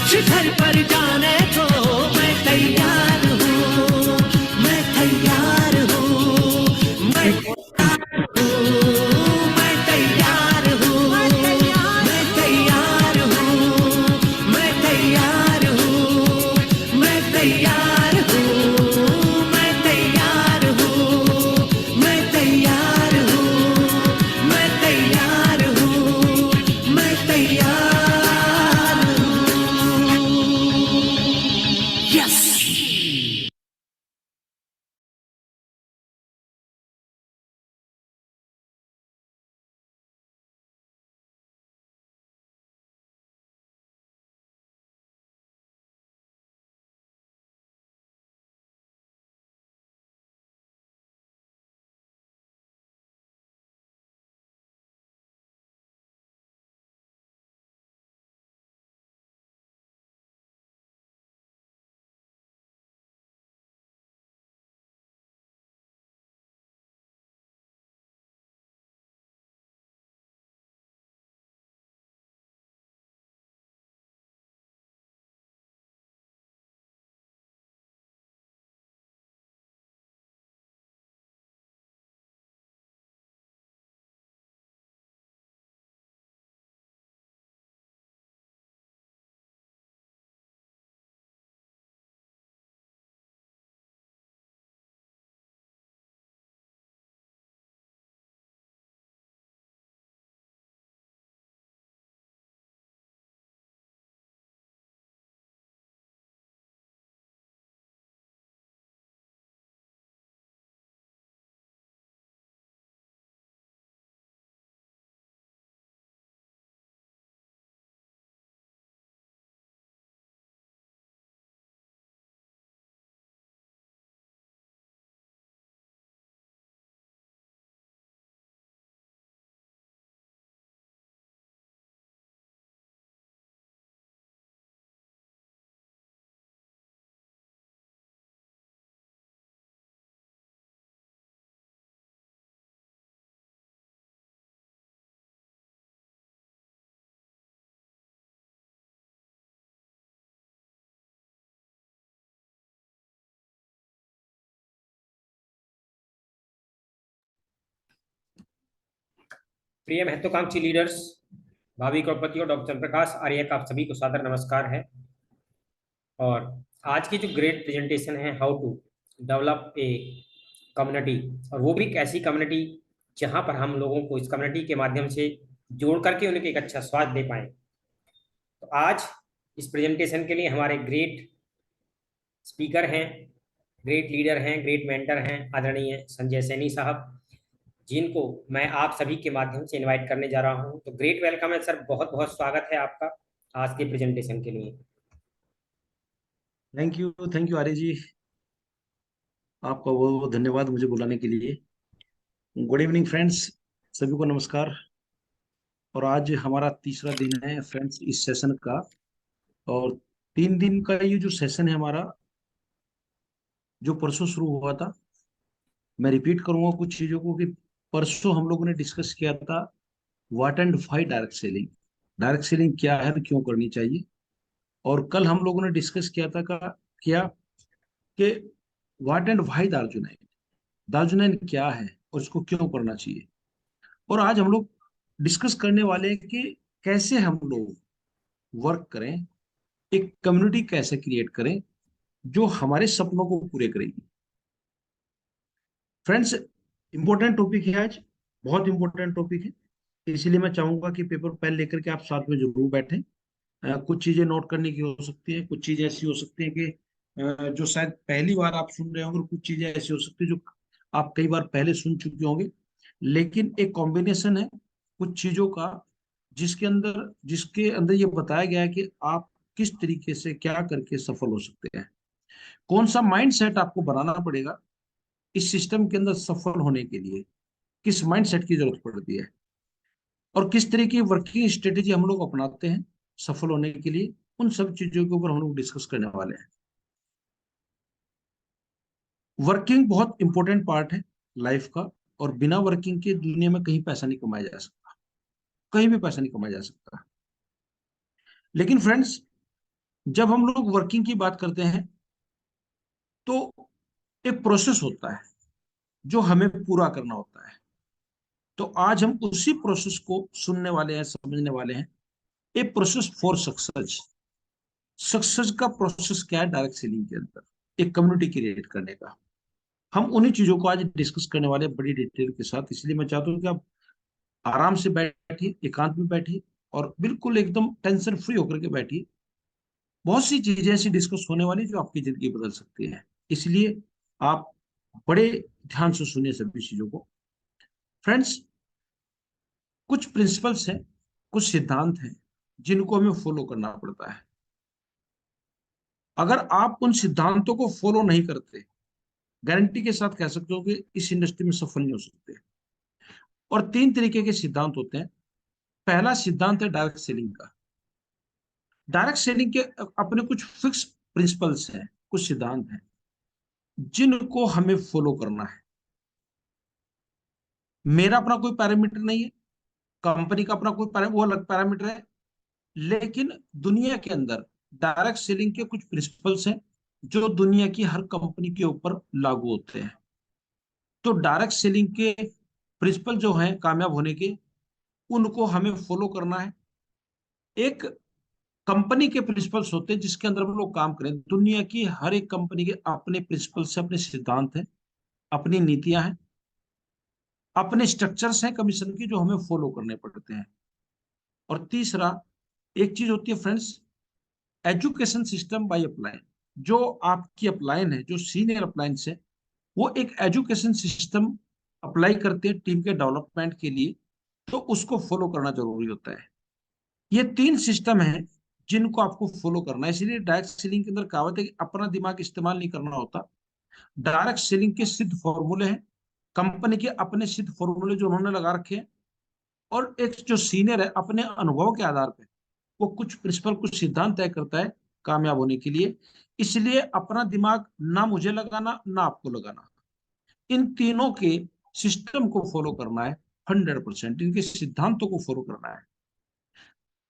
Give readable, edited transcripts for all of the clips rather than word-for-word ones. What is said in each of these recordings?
शिखर पर जाने को मैं तैयार हूँ, मैं तैयार हूँ, मैं मैं तैयार हूँ, मैं तैयार हूँ, मैं तैयार हूँ, मैं तैयार हूँ, मैं तैयार हूँ, मैं तैयार हूँ, मैं तैयार हूँ, मैं तैयार हूँ। यस। प्रिय महत्वाकांक्षी लीडर्स, भावी करोड़पतियों, डॉक्टर प्रकाश आर्य का आप सभी को सादर नमस्कार है। और आज की जो ग्रेट प्रेजेंटेशन है, how to develop a community, और वो भी एक ऐसी कम्युनिटी जहां पर हम लोगों को इस कम्युनिटी के माध्यम से जोड़ करके उन्हें एक अच्छा स्वास्थ्य दे पाए। तो आज इस प्रेजेंटेशन के लिए हमारे ग्रेट स्पीकर हैं, ग्रेट लीडर हैं, ग्रेट मेंटर हैं, आदरणीय संजय सैनी साहब, जिनको मैं आप सभी के माध्यम से इनवाइट करने जा रहा हूं। तो ग्रेट वेलकम है सर, बहुत बहुत स्वागत है आपका आज के प्रेजेंटेशन के लिए। थैंक यू आर्य जी, आपका वो धन्यवाद मुझे बुलाने के लिए। गुड इवनिंग फ्रेंड्स, सभी को नमस्कार। और आज हमारा तीसरा दिन है फ्रेंड्स इस सेशन का। और 3 दिन का ये जो सेशन है हमारा, जो परसों शुरू हुआ था, मैं रिपीट करूंगा कुछ चीजों को कि परसों हम लोगों ने डिस्कस किया था what and why direct selling. Direct selling क्या है और क्यों करनी चाहिए। और कल हम लोगों ने डिस्कस किया कि व्हाट एंड व्हाई दार्जुनाइन, दार्जुनाइन क्या है और इसको क्यों करना चाहिए। और आज हम लोग डिस्कस करने वाले हैं कि कैसे हम लोग वर्क करें, एक कम्युनिटी कैसे क्रिएट करें जो हमारे सपनों को पूरे करेगी। फ्रेंड्स, इंपॉर्टेंट टॉपिक है आज, बहुत इंपॉर्टेंट टॉपिक है। इसीलिए मैं चाहूंगा कि पेपर पेन लेकर के आप साथ में जरूर बैठें। कुछ चीजें नोट करने की हो सकती है, कुछ चीजें ऐसी हो सकती है कि जो शायद पहली बार आप सुन रहे होंगे, और कुछ चीजें ऐसी हो सकती है जो आप कई बार पहले सुन चुके होंगे। लेकिन एक कॉम्बिनेशन है कुछ चीजों का, जिसके अंदर ये बताया गया है कि आप किस तरीके से क्या करके सफल हो सकते हैं। कौन सा माइंड सेट आपको बनाना पड़ेगा इस सिस्टम के अंदर सफल होने के लिए, किस माइंड सेट की जरूरत पड़ती है, और किस तरह की वर्किंग स्ट्रेटेजी हम लोग अपनाते हैं सफल होने के लिए। उन सब चीजों के ऊपर हम लोग डिस्कस करने वाले हैं। वर्किंग बहुत इंपॉर्टेंट पार्ट है लाइफ का, और बिना वर्किंग के दुनिया में कहीं पैसा नहीं कमाया जा सकता, कहीं भी पैसा नहीं कमाया जा सकता। लेकिन फ्रेंड्स, जब हम लोग वर्किंग की बात करते हैं तो एक प्रोसेस होता है जो हमें पूरा करना होता है। तो आज हम उसी प्रोसेस को सुनने वाले हैं, समझने वाले हैं। A process for success. Success का प्रोसेस क्या है डायरेक्ट सेलिंग के अंदर, एक कम्युनिटी क्रिएट करने का। हम उन्हीं चीजों को आज डिस्कस करने वाले हैं बड़ी डिटेल के साथ। इसलिए मैं चाहता हूँ कि आप आराम से बैठिए, एकांत में बैठिए और बिल्कुल एकदम टेंशन फ्री होकर के बैठिए। बहुत सी चीजें ऐसी डिस्कस होने वाली जो आपकी जिंदगी बदल सकती है। इसलिए आप बड़े ध्यान से सुनिए सभी चीजों को। फ्रेंड्स, कुछ प्रिंसिपल्स हैं, कुछ सिद्धांत हैं जिनको हमें फॉलो करना पड़ता है। अगर आप उन सिद्धांतों को फॉलो नहीं करते, गारंटी के साथ कह सकते हो कि इस इंडस्ट्री में सफल नहीं हो सकते। और तीन तरीके के सिद्धांत होते हैं। पहला सिद्धांत है डायरेक्ट सेलिंग का। डायरेक्ट सेलिंग के अपने कुछ फिक्स प्रिंसिपल्स हैं, कुछ सिद्धांत हैं जिनको हमें फॉलो करना है। मेरा अपना कोई पैरामीटर नहीं है, कंपनी का अपना कोई वो अलग पैरामीटर है, लेकिन दुनिया के अंदर डायरेक्ट सेलिंग के कुछ प्रिंसिपल्स हैं जो दुनिया की हर कंपनी के ऊपर लागू होते हैं। तो डायरेक्ट सेलिंग के प्रिंसिपल जो हैं कामयाब होने के, उनको हमें फॉलो करना है। एक कंपनी के प्रिंसिपल्स होते हैं जिसके अंदर हम लोग काम करें। दुनिया की हर एक कंपनी के अपने प्रिंसिपल्स हैं, अपने सिद्धांत हैं, अपनी नीतियां हैं, अपने स्ट्रक्चर्स हैं कमीशन की जो हमें फॉलो करने पड़ते हैं। और तीसरा एक चीज होती है friends, education system by upline. जो आपकी अपलाइन है, जो सीनियर अपलाइंस है, वो एक एजुकेशन सिस्टम अप्लाई करते हैं टीम के डेवलपमेंट के लिए। तो उसको फॉलो करना जरूरी होता है। ये तीन सिस्टम है जिनको आपको फॉलो करना है। इसीलिए डायरेक्ट सेलिंग के अंदर कहावत है कि अपना दिमाग इस्तेमाल नहीं करना होता। डायरेक्ट सेलिंग के सिद्ध फॉर्मूले हैं, कंपनी के अपने सिद्ध फॉर्मूले जो उन्होंने लगा रखे हैं। और एक जो सीनियर है अपने अनुभव के आधार पर वो कुछ प्रिंसिपल, कुछ सिद्धांत तय करता है कामयाब होने के लिए। इसलिए अपना दिमाग ना मुझे लगाना, ना आपको लगाना। इन तीनों के सिस्टम को फॉलो करना है। 100% इनके सिद्धांतों को फॉलो करना है।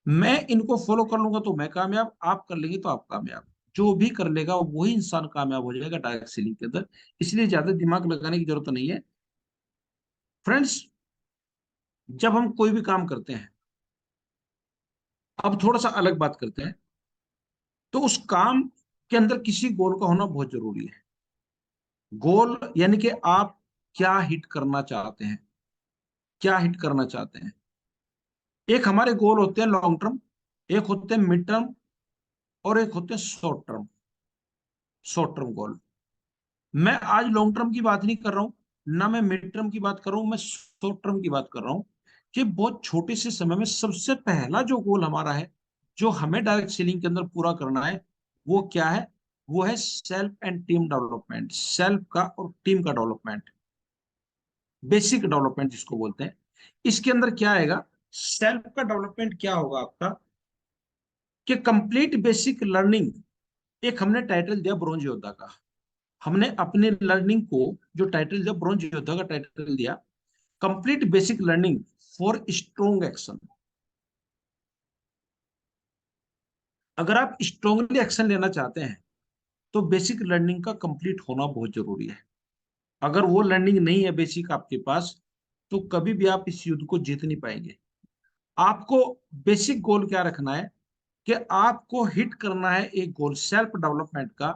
मैं इनको फॉलो कर लूंगा तो मैं कामयाब, आप कर लेंगे तो आप कामयाब। जो भी कर लेगा वही इंसान कामयाब हो जाएगा डायरेक्ट सेलिंग के अंदर। इसलिए ज्यादा दिमाग लगाने की जरूरत नहीं है। फ्रेंड्स, जब हम कोई भी काम करते हैं, अब थोड़ा सा अलग बात करते हैं, तो उस काम के अंदर किसी गोल का होना बहुत जरूरी है। गोल यानी कि आप क्या हिट करना चाहते हैं, क्या हिट करना चाहते हैं। एक हमारे गोल होते हैं लॉन्ग टर्म, एक होते हैं मिड टर्म, और एक होते हैं short term. Short term goal. मैं आज लॉन्ग टर्म की बात नहीं कर रहा हूं, ना मैं मिड टर्म की बात कर रहा हूं, मैं शॉर्ट टर्म की बात कर रहा हूं। कि बहुत छोटे से समय में सबसे पहला जो गोल हमारा है, जो हमें डायरेक्ट सेलिंग के अंदर पूरा करना है, वो क्या है? वो है self and team development. Self का और टीम का डेवलपमेंट, बेसिक डेवलपमेंट जिसको बोलते हैं। इसके अंदर क्या आएगा? सेल्फ का डेवलपमेंट क्या होगा आपका? कि कंप्लीट बेसिक लर्निंग। एक हमने टाइटल दिया ब्रॉन्ज योद्धा का। हमने अपने लर्निंग को जो टाइटल दिया, ब्रॉन्ज योद्धा का टाइटल दिया, complete basic learning for strong action. अगर आप स्ट्रोंगली एक्शन लेना चाहते हैं तो बेसिक लर्निंग का कंप्लीट होना बहुत जरूरी है। अगर वो लर्निंग नहीं है बेसिक आपके पास, तो कभी भी आप इस युद्ध को जीत नहीं पाएंगे। आपको बेसिक गोल क्या रखना है? कि आपको हिट करना है एक गोल सेल्फ डेवलपमेंट का,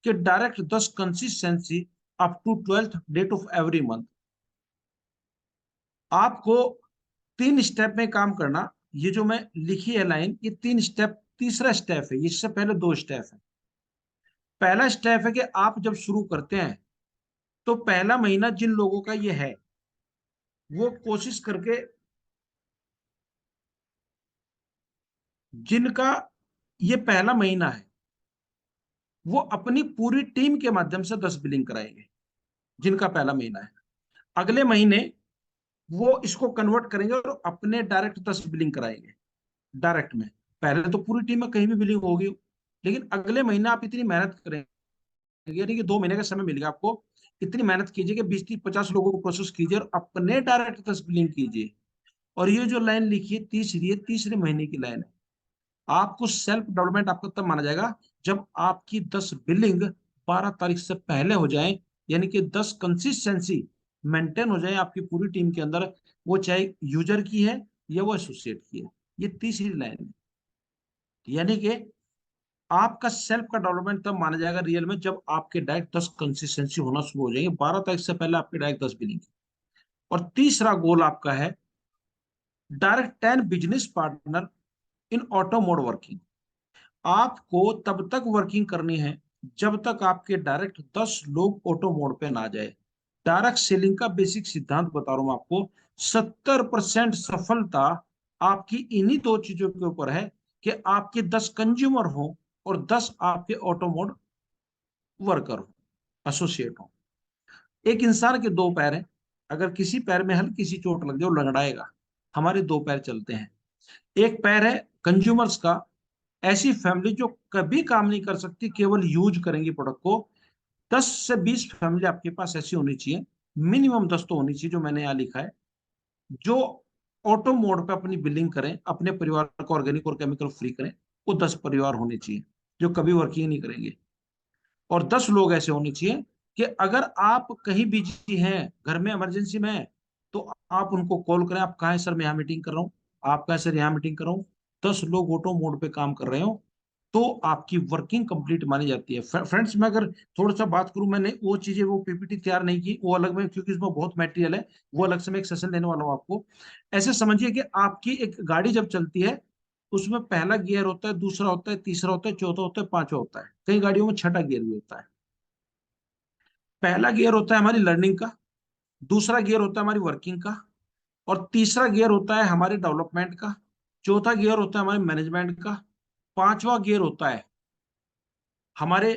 कि direct 10 consistency up to 12th date of every month. आपको 3 स्टेप में काम करना। ये जो मैं लिखी है लाइन, ये 3 स्टेप, तीसरा स्टेप है। इससे पहले 2 स्टेप है। पहला स्टेप है कि आप जब शुरू करते हैं तो पहला महीना जिन लोगों का ये है, वो कोशिश करके, जिनका ये पहला महीना है, वो अपनी पूरी टीम के माध्यम से 10 बिलिंग कराएंगे। जिनका पहला महीना है, अगले महीने वो इसको कन्वर्ट करेंगे और अपने डायरेक्ट 10 बिलिंग कराएंगे डायरेक्ट में। पहले तो पूरी टीम में कहीं भी बिलिंग होगी, लेकिन अगले महीने आप इतनी मेहनत करेंगे, यानी कि 2 महीने का समय मिलेगा आपको। इतनी मेहनत कीजिए कि 20-50 लोगों को प्रोसेस कीजिए और अपने डायरेक्ट 10 बिलिंग कीजिए। और ये जो लाइन लिखी है तीसरी है, तीसरे महीने की लाइन है। आपको सेल्फ डेवलपमेंट आपका तब माना जाएगा जब आपकी 10 बिलिंग 12 तारीख से पहले हो जाए, यानी कि 10 कंसिस्टेंसी मेंटेन हो जाए आपकी पूरी टीम के अंदर, वो चाहे यूजर की है या वो एसोसिएट की है। ये तीसरी लाइन है, यानी कि आपका सेल्फ का डेवलपमेंट तब माना जाएगा रियल में जब आपके डायरेक्ट 10 कंसिस्टेंसी होना शुरू हो जाएंगे, 12 तारीख से पहले आपके डायरेक्ट 10 बिलिंग। और तीसरा गोल आपका है direct 10 business partner in auto mode working. आपको तब तक वर्किंग करनी है जब तक आपके डायरेक्ट 10 लोग ऑटो मोड पे ना जाए। डायरेक्ट सेलिंग का बेसिक सिद्धांत बता रहा हूं आपको, 70% सफलता आपकी इन्हीं दो चीजों के ऊपर है कि आपके 10 कंज्यूमर हो और 10 आपके ऑटो मोड वर्कर हो, एसोसिएट हो। एक इंसान के दो पैर हैं, अगर किसी पैर में हल्की सी चोट लग जाए वो लंगड़ाएगा। हमारे दो पैर चलते हैं। एक पैर है कंज्यूमर्स का, ऐसी फैमिली जो कभी काम नहीं कर सकती, केवल यूज करेंगी प्रोडक्ट को। 10 से 20 फैमिली आपके पास ऐसी होनी चाहिए, मिनिमम 10 तो होनी चाहिए, जो मैंने यहाँ लिखा है, जो ऑटो मोड पे अपनी बिलिंग करें, अपने परिवार को ऑर्गेनिक और केमिकल फ्री करें। वो 10 परिवार होने चाहिए जो कभी वर्किंग नहीं करेंगे। और 10 लोग ऐसे होने चाहिए कि अगर आप कहीं बिजी हैं, घर में इमरजेंसी में है, तो आप उनको कॉल करें, आप कहाँ हैं सर, मैं यहाँ मीटिंग कर रहा हूँ। आप कहाँ सर, यहाँ मीटिंग कर रहा हूँ। 10 लोग ऑटो मोड पे काम कर रहे हो तो आपकी वर्किंग कंप्लीट मानी जाती है। फ्रेंड्स, मैं अगर थोड़ा सा बात करूं, मैंने वो चीजें, वो पीपीटी तैयार नहीं की, वो अलग में, क्योंकि इसमें बहुत मटेरियल है, वो अलग से मैं एक सेशन देने वाला हूँ आपको। ऐसे समझिए कि आपकी एक गाड़ी जब चलती है, उसमें पहला गियर होता है, दूसरा होता है, तीसरा होता है, चौथा होता है, पांचवा होता है, कई गाड़ियों में छठा गियर भी होता है। पहला गियर होता है हमारी लर्निंग का, दूसरा गियर होता है हमारी वर्किंग का, और तीसरा गियर होता है हमारे डेवलपमेंट का, चौथा गियर होता है हमारे मैनेजमेंट का, पांचवा गियर होता है हमारे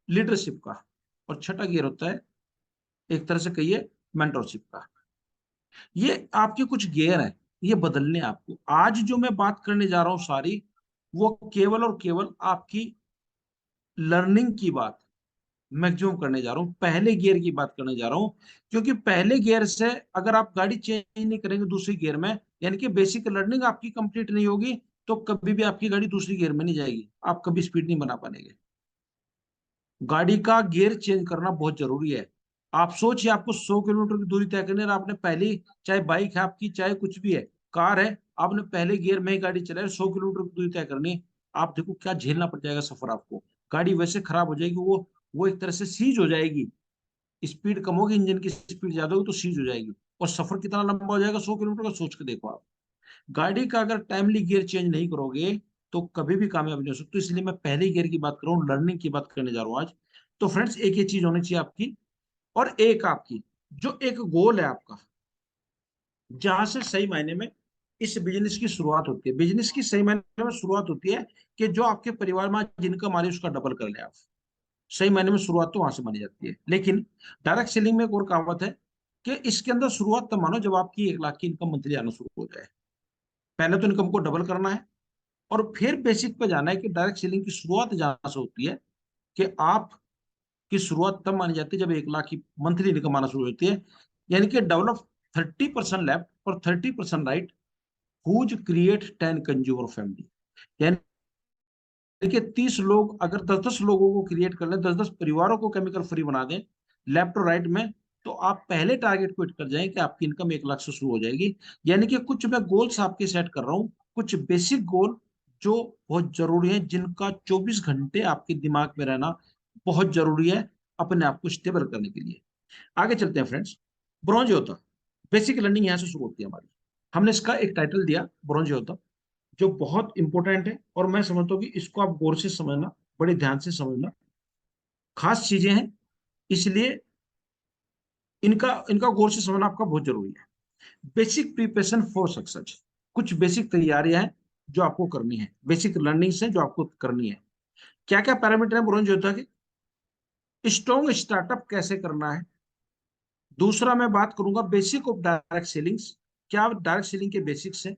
लीडरशिप का, और छठा गियर होता है एक तरह से कहिए मेंटरशिप का। ये आपके कुछ गियर हैं, ये बदलने हैं आपको। आज जो मैं बात करने जा रहा हूं सारी, वो केवल और केवल आपकी लर्निंग की बात मैक्सिमम करने जा रहा हूँ, पहले गियर की बात करने जा रहा हूँ। क्योंकि पहले गियर से अगर आप गाड़ी चेंज नहीं करेंगे दूसरी गियर में, यानी कि बेसिक लर्निंग आपकी कंप्लीट नहीं होगी, तो कभी भी आपकी गाड़ी दूसरी गियर में नहीं जाएगी, आप कभी स्पीड नहीं बना पाएंगे। गाड़ी का गियर चेंज करना बहुत जरूरी है। आप सोचिए, आपको 100 किलोमीटर की दूरी तय करनी है, आपने पहले, चाहे बाइक है आपकी, चाहे कुछ भी है, कार है, आपने पहले गियर में ही गाड़ी चलाई, 100 किलोमीटर की दूरी तय करनी है। आप देखो क्या झेलना पड़ जाएगा सफर आपको। गाड़ी वैसे खराब हो जाएगी, वो एक तरह से सीज हो जाएगी। स्पीड कम होगी, इंजन की स्पीड ज्यादा होगी तो सीज हो जाएगी। और सफर कितना लंबा हो जाएगा 100 किलोमीटर का, सोच के देखो आप। गाड़ी का अगर टाइमली गियर चेंज नहीं करोगे तो कभी भी कामयाब नहीं हो सकते। इसलिए मैं पहले गियर की बात कर रहा हूँ, लर्निंग की बात करने जा रहा हूँ आज। तो फ्रेंड्स, एक ये चीज होनी चाहिए आपकी, और एक आपकी जो एक गोल है आपका, जहां से सही मायने में इस बिजनेस की शुरुआत होती है। बिजनेस की सही मायने में शुरुआत होती है कि जो आपके परिवार में जिनका मारे उसका डबल कर ले आप। सही मायने में शुरुआत तो वहां से मानी जाती है। लेकिन डायरेक्ट सेलिंग में एक और कहावत है कि इसके अंदर शुरुआत तब मानो जब आपकी 1 लाख की इनकम मंथली आना शुरू हो जाए। पहले तो इनकम को डबल करना है, और फिर बेसिक पे जाना है कि डायरेक्ट सेलिंग की शुरुआत जहां से होती है, कि आप की शुरुआत तब मानी जाती है जब 1 लाख की मंथली इनकम आना शुरू होती है। यानी कि डेवलप 30% लेफ्ट और 30% right, whose create 10 consumer family. यानी कि 30 लोग अगर 10-10 लोगों को क्रिएट कर लें, 10-10 परिवारों को केमिकल फ्री बना दें लेफ्ट और राइट में, तो आप पहले टारगेट को हिट कर जाएंगे कि आपकी इनकम 1 लाख से शुरू हो जाएगी। यानी कि कुछ मैं गोल्स आपके सेट कर रहा हूँ, कुछ बेसिक गोल जो बहुत जरूरी है, जिनका 24 घंटे आपके दिमाग में रहना बहुत जरूरी है अपने आप को स्टेबल करने के लिए। आगे चलते हैं फ्रेंड्स। ब्रॉन्ज योद्धा, बेसिक लर्निंग यहाँ से शुरू होती है हमारी। हमने इसका एक टाइटल दिया ब्रॉन्ज योद्धा, जो बहुत इंपॉर्टेंट है, और मैं समझता हूँ कि इसको आप गौर से समझना, बड़े ध्यान से समझना, खास चीजें हैं, इसलिए इनका इनका गौर से समझना आपका बहुत जरूरी है। बेसिक प्रिपरेशन फॉर सक्सेस, कुछ बेसिक तैयारियां हैं जो आपको करनी है, बेसिक लर्निंग से जो आपको करनी है। क्या क्या पैरामीटर है ब्रॉन्ज योद्धा के? स्ट्रॉन्ग स्टार्टअप कैसे करना है। दूसरा मैं बात करूंगा बेसिक ऑफ डायरेक्ट सेलिंग्स, क्या डायरेक्ट सेलिंग के बेसिक्स है।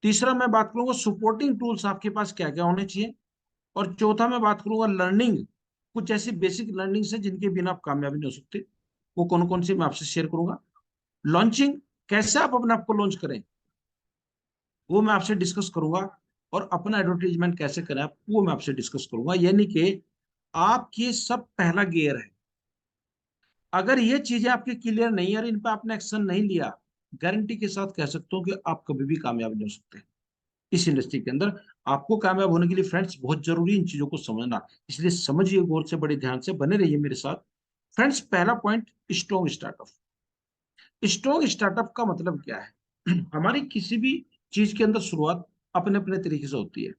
तीसरा मैं बात करूंगा सपोर्टिंग टूल्स आपके पास क्या क्या होने चाहिए। और चौथा मैं बात करूंगा लर्निंग, कुछ ऐसी बेसिक लर्निंग है जिनके बिना आप कामयाबी नहीं हो सकते, वो कौन कौन सी मैं आपसे शेयर करूंगा। लॉन्चिंग, कैसे आप अपने आप को लॉन्च करें, वो मैं आपसे डिस्कस करूंगा। और अपना एडवर्टीजमेंट कैसे करें आप, वो मैं आपसे डिस्कस करूंगा। यानी कि आपकी सब पहला गियर है। अगर ये चीजें आपकी क्लियर नहीं है और इन पर आपने एक्शन नहीं लिया, गारंटी के साथ कह सकता हूँ कि आप कभी भी कामयाब नहीं हो सकते इस इंडस्ट्री के अंदर। आपको कामयाब होने के लिए फ्रेंड्स बहुत जरूरी इन चीजों को समझना, इसलिए समझिए गौर से, बड़े ध्यान से बने रहिए मेरे साथ। फ्रेंड्स, पहला point, strong startup. Strong startup का मतलब क्या है? हमारी किसी भी चीज के अंदर शुरुआत अपने अपने तरीके से होती है।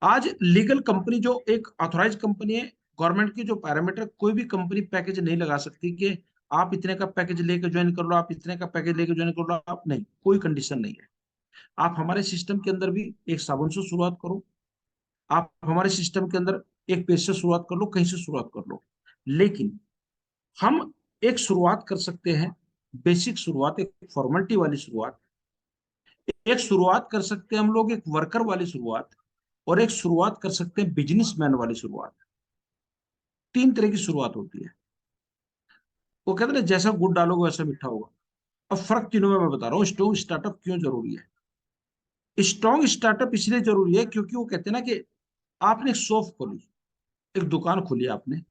आज लीगल कंपनी जो एक ऑथोराइज कंपनी है, गवर्नमेंट की जो पैरामीटर, कोई भी कंपनी पैकेज नहीं लगा सकती कि आप इतने का पैकेज लेके ज्वाइन कर लो, आप इतने का पैकेज लेके ज्वाइन कर लो, आप नहीं, कोई कंडीशन नहीं है। आप हमारे सिस्टम के अंदर भी एक साबुन से शुरुआत करो, आप हमारे सिस्टम के अंदर एक पेज से शुरुआत कर लो, कहीं से शुरुआत कर लो, लेकिन हम एक शुरुआत कर सकते हैं, बेसिक शुरुआत, एक फॉर्मेलिटी वाली शुरुआत, एक शुरुआत कर सकते हैं हम लोग, एक वर्कर वाली शुरुआत, और एक शुरुआत कर सकते हैं बिजनेसमैन वाली शुरुआत। तीन तरह की शुरुआत होती है। वो कहते हैं जैसा गुड़ डालोगे वैसा मीठा होगा। अब फर्क तीनों में मैं बता रहा हूँ। स्ट्रॉन्ग स्टार्टअप क्यों जरूरी है? स्ट्रॉन्ग स्टार्टअप इसलिए जरूरी है क्योंकि वो कहते हैं ना कि आपने एक शॉप खोली, एक दुकान खोली आपने,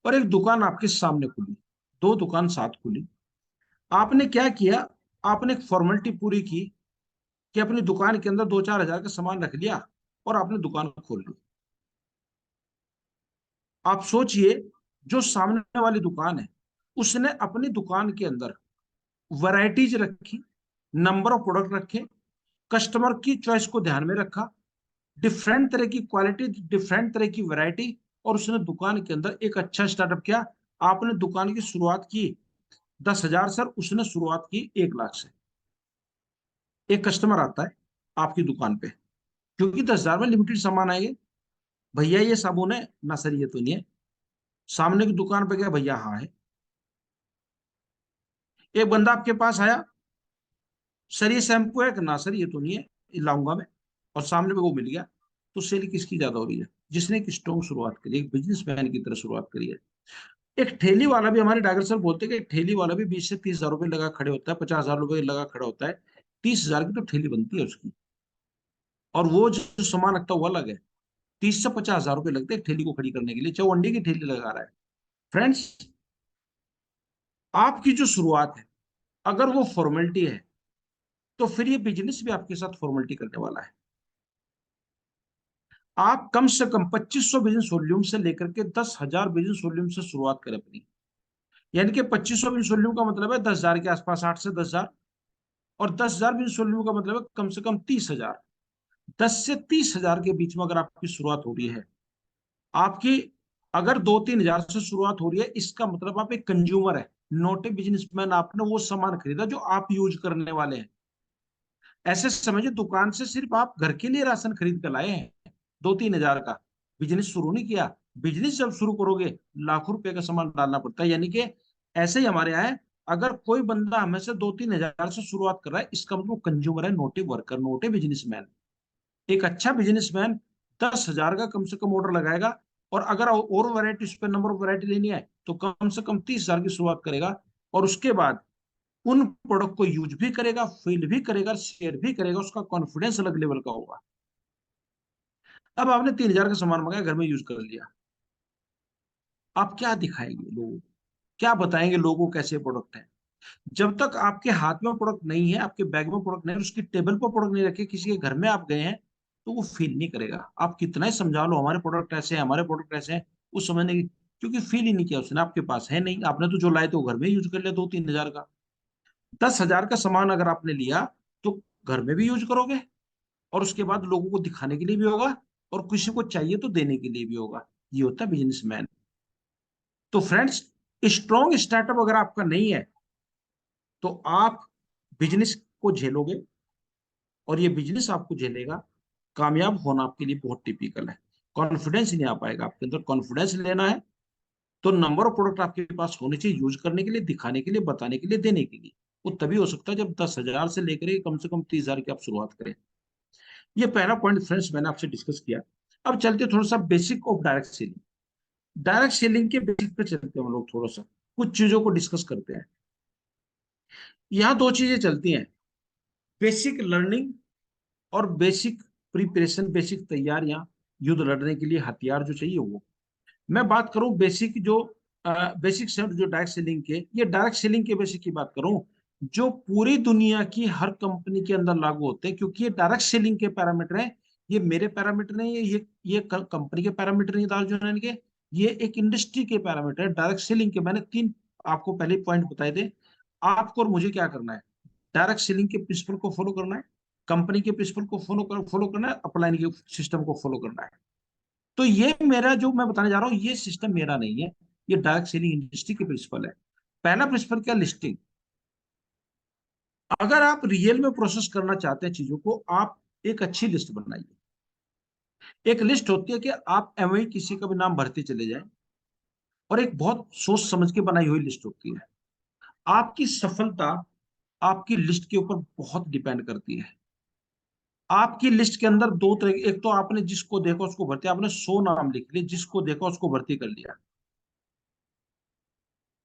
और एक दुकान आपके सामने खुली, दो दुकान साथ खुली। आपने क्या किया? आपने एक फॉर्मेलिटी पूरी की कि अपनी दुकान के अंदर 2-4 हजार का सामान रख लिया और आपने दुकान खोल ली। आप सोचिए, जो सामने वाली दुकान है उसने अपनी दुकान के अंदर वैरायटीज रखी, नंबर ऑफ प्रोडक्ट रखे, कस्टमर की चॉइस को ध्यान में रखा, डिफरेंट तरह की क्वालिटी, डिफरेंट तरह की वैरायटी, और उसने दुकान के अंदर एक अच्छा स्टार्टअप किया। आपने दुकान की शुरुआत की 10,000 सर, उसने शुरुआत की 1 लाख से। एक कस्टमर आता है आपकी दुकान पे, क्योंकि 10,000 में लिमिटेड सामान आएंगे। भैया ये साबुन है ना? सर ये तो नहीं है। सामने की दुकान पे गया, भैया हाँ है। एक बंदा आपके पास आया, सर ये शैम्पू है कि ना? सर ये तो नहीं है, ये लाऊंगा मैं, और सामने में वो मिल गया। तो सेल किसकी ज्यादा हो रही है? जिसने एक स्ट्रॉन्ग शुरुआत करी, एक बिजनेसमैन की तरह शुरुआत करी है। एक ठेली वाला भी, हमारे डॉक्टर सर बोलते हैं कि एक ठेली वाला भी 20 से 30 हजार रुपए लगा खड़े होता है, 50 हजार रुपए लगा खड़ा होता है। 30 हजार की तो ठेली बनती है उसकी, और वो जो सामान रखता हुआ अलग है। 30 से 50 हजार रुपए लगते हैं ठेली को खड़ी करने के लिए, चाहे वो अंडे की ठेली लगा रहा है। फ्रेंड्स, आपकी जो शुरुआत है, अगर वो फॉर्मेलिटी है, तो फिर ये बिजनेस भी आपके साथ फॉर्मेलिटी करने वाला है। आप कम से कम 2500 बिजनेस वॉल्यूम से लेकर के 10,000 बिजनेस वॉल्यूम से शुरुआत करें अपनी। यानी कि 2500 बिजनेस वॉल्यूम का मतलब है 10,000 के आसपास, 8 से 10 हजार, और 10,000 बिजनेस वॉल्यूम का मतलब है कम से कम 30 हजार। 10 से 30 हजार के बीच में अगर आपकी शुरुआत हो रही है आपकी, अगर 2-3 हजार से शुरुआत हो रही है, इसका मतलब आप एक कंज्यूमर है, नॉट ए बिजनेसमैन। आपने वो सामान खरीदा जो आप यूज करने वाले हैं। ऐसे समझिए, दुकान से सिर्फ आप घर के लिए राशन खरीद कर लाए हैं, 2-3 हजार का। बिजनेस शुरू नहीं किया। बिजनेस जब शुरू करोगे, लाखों रुपए का सामान डालना पड़ता है। यानी कि ऐसे ही हमारे यहाँ है, अगर कोई बंदा हमें से 2-3 हजार से शुरुआत कर रहा है, इसका मतलब कंज्यूमर है, note a worker, note a businessman. एक अच्छा बिजनेसमैन 10,000 का कम से कम ऑर्डर लगाएगा, और अगर और वैरायटी, उस पर नंबर ऑफ वैरायटी लेनी है, तो कम से कम 30,000 की शुरुआत करेगा। और उसके बाद उन प्रोडक्ट को यूज भी करेगा, फील भी करेगा, शेयर भी करेगा। उसका कॉन्फिडेंस अलग लेवल का होगा। अब आपने 3,000 का सामान मंगाया, घर में यूज कर लिया, आप क्या दिखाएंगे लोगों को? क्या बताएंगे लोगों को कैसे प्रोडक्ट है? जब तक आपके हाथ में प्रोडक्ट नहीं है, आपके बैग में प्रोडक्ट नहीं है, उसकी टेबल पर प्रोडक्ट नहीं रखे, किसी के घर में आप गए हैं, तो वो फील नहीं करेगा। आप कितना ही समझा लो हमारे प्रोडक्ट ऐसे हैं, हमारे प्रोडक्ट ऐसे हैं, वो समझने की, क्योंकि फील ही नहीं किया उसने, आपके पास है नहीं। आपने तो जो लाए थे वो घर में यूज कर लिया 2-3 हजार का। 10,000 का सामान अगर आपने लिया, तो घर में भी यूज करोगे, और उसके बाद लोगों को दिखाने के लिए भी होगा, और किसी को चाहिए तो देने के लिए भी होगा। ये होता है बिजनेसमैन। तो फ्रेंड्स, स्ट्रॉन्ग स्टार्टअप अगर आपका नहीं है, तो आप बिजनेस को झेलोगे, और ये बिजनेस आपको झेलेगा। कामयाब होना आपके लिए बहुत टिपिकल है। कॉन्फिडेंस नहीं आ पाएगा आपके अंदर। कॉन्फिडेंस लेना है तो नंबर ऑफ प्रोडक्ट आपके पास होने चाहिए, यूज करने के लिए, दिखाने के लिए, बताने के लिए, देने के लिए। वो तभी हो सकता है जब 10,000 से लेकर के कम से कम 30,000 की आप शुरुआत करें। ये पहला पॉइंट फ्रेंड्स मैंने आपसे डिस्कस किया। अब चलते थोड़ा सा basic of direct selling. Direct selling के बेसिक पे चलते हैं हम लोग, थोड़ा सा कुछ चीजों को डिस्कस करते हैं। यहाँ दो चीजें चलती हैं, बेसिक लर्निंग और बेसिक प्रिपरेशन, बेसिक तैयारियां, युद्ध लड़ने के लिए हथियार जो चाहिए वो। मैं बात करूं बेसिक जो बेसिक से जो डायरेक्ट सेलिंग के, ये डायरेक्ट सेलिंग के बेसिक की बात करूं जो पूरी दुनिया की हर कंपनी के अंदर लागू होते हैं, क्योंकि ये डायरेक्ट सेलिंग के पैरामीटर हैं। ये मेरे पैरामीटर नहीं है, ये कंपनी के पैरामीटर नहीं दाल जो के, ये एक इंडस्ट्री के पैरामीटर है डायरेक्ट सेलिंग के। मैंने तीन आपको पहले पॉइंट बताए थे। आपको और मुझे क्या करना है, डायरेक्ट सेलिंग के प्रिंसिपल को फॉलो करना है, कंपनी के प्रिंसिपल को फॉलो करना है, अपलाइन के सिस्टम को फॉलो करना है। तो ये मेरा जो मैं बताने जा रहा हूँ, ये सिस्टम मेरा नहीं है, ये डायरेक्ट सेलिंग इंडस्ट्री के प्रिंसिपल है। पहला प्रिंसिपल क्या, लिस्टिंग। अगर आप रियल में प्रोसेस करना चाहते हैं चीजों को, आप एक अच्छी लिस्ट बनाइए। एक लिस्ट होती है कि आप एवं किसी का भी नाम भरते चले जाएं, और एक बहुत सोच समझ के बनाई हुई लिस्ट होती है। आपकी सफलता आपकी लिस्ट के ऊपर बहुत डिपेंड करती है। आपकी लिस्ट के अंदर दो तरह, एक तो आपने जिसको देखा उसको भर्ती, आपने 100 नाम लिख लिए, जिसको देखा उसको भर्ती कर लिया।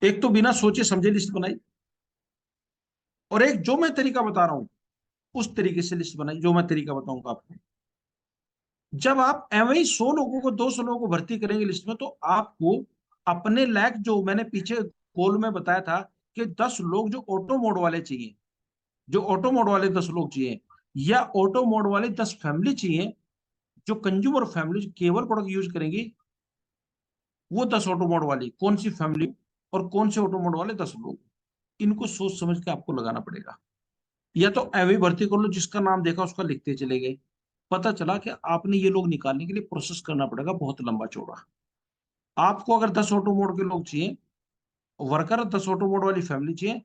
एक तो बिना सोचे समझे लिस्ट बनाई, और एक जो मैं तरीका बता रहा हूं उस तरीके से लिस्ट बनाई, जो मैं तरीका बताऊंगा आपको। जब आप एवं 100 लोगों को, 200 लोगों को भर्ती करेंगे लिस्ट में, तो आपको अपने लायक, जो मैंने पीछे गोल में बताया था कि 10 लोग जो ऑटो मोड वाले चाहिए, जो ऑटो मोड वाले 10 लोग चाहिए, या ऑटो मोड वाले 10 फैमिली चाहिए, जो कंज्यूमर फैमिली केवल प्रोडक्ट यूज करेंगी, वो 10 ऑटो मोड वाली कौन सी फैमिली और कौन से ऑटो मोड वाले 10 लोग, इनको सोच समझ के आपको लगाना पड़ेगा। या तो एवं भर्ती कर लो, जिसका नाम देखा उसका लिखते चले गए, पता चला कि आपने ये लोग निकालने के लिए प्रोसेस करना पड़ेगा बहुत लंबा चौड़ा। आपको अगर 10 ऑटो मोड के लोग चाहिए, वर्कर 10 ऑटो मोड वाली फैमिली चाहिए,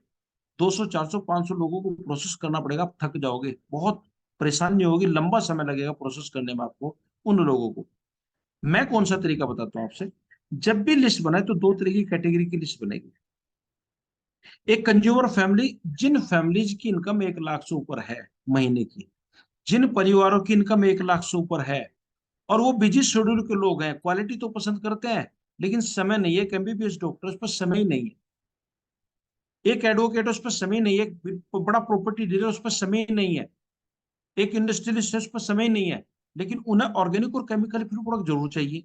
200 400 500 लोगों को प्रोसेस करना पड़ेगा, आप थक जाओगे, बहुत परेशानी होगी, लंबा समय लगेगा प्रोसेस करने में आपको उन लोगों को। मैं कौन सा तरीका बताता हूँ आपसे। जब भी लिस्ट बनाए तो दो तरह की कैटेगरी की लिस्ट बनेगी। एक कंज्यूमर फैमिली, जिन फैमिलीज की इनकम 1 लाख से ऊपर है महीने की, जिन परिवारों की इनकम 1 लाख से ऊपर है, और वो बिजी शेड्यूल के लोग हैं, क्वालिटी तो पसंद करते हैं लेकिन समय नहीं है। एक एमबीबीएस डॉक्टर, उस पर समय ही नहीं है। एक एडवोकेट, उस पर समय नहीं है। एक बड़ा प्रॉपर्टी डीलर, उस पर समय नहीं है। एक इंडस्ट्रियलिस्ट है, उस पर समय नहीं है। लेकिन उन्हें ऑर्गेनिक और केमिकल फ्री प्रोडक्ट जरूर चाहिए।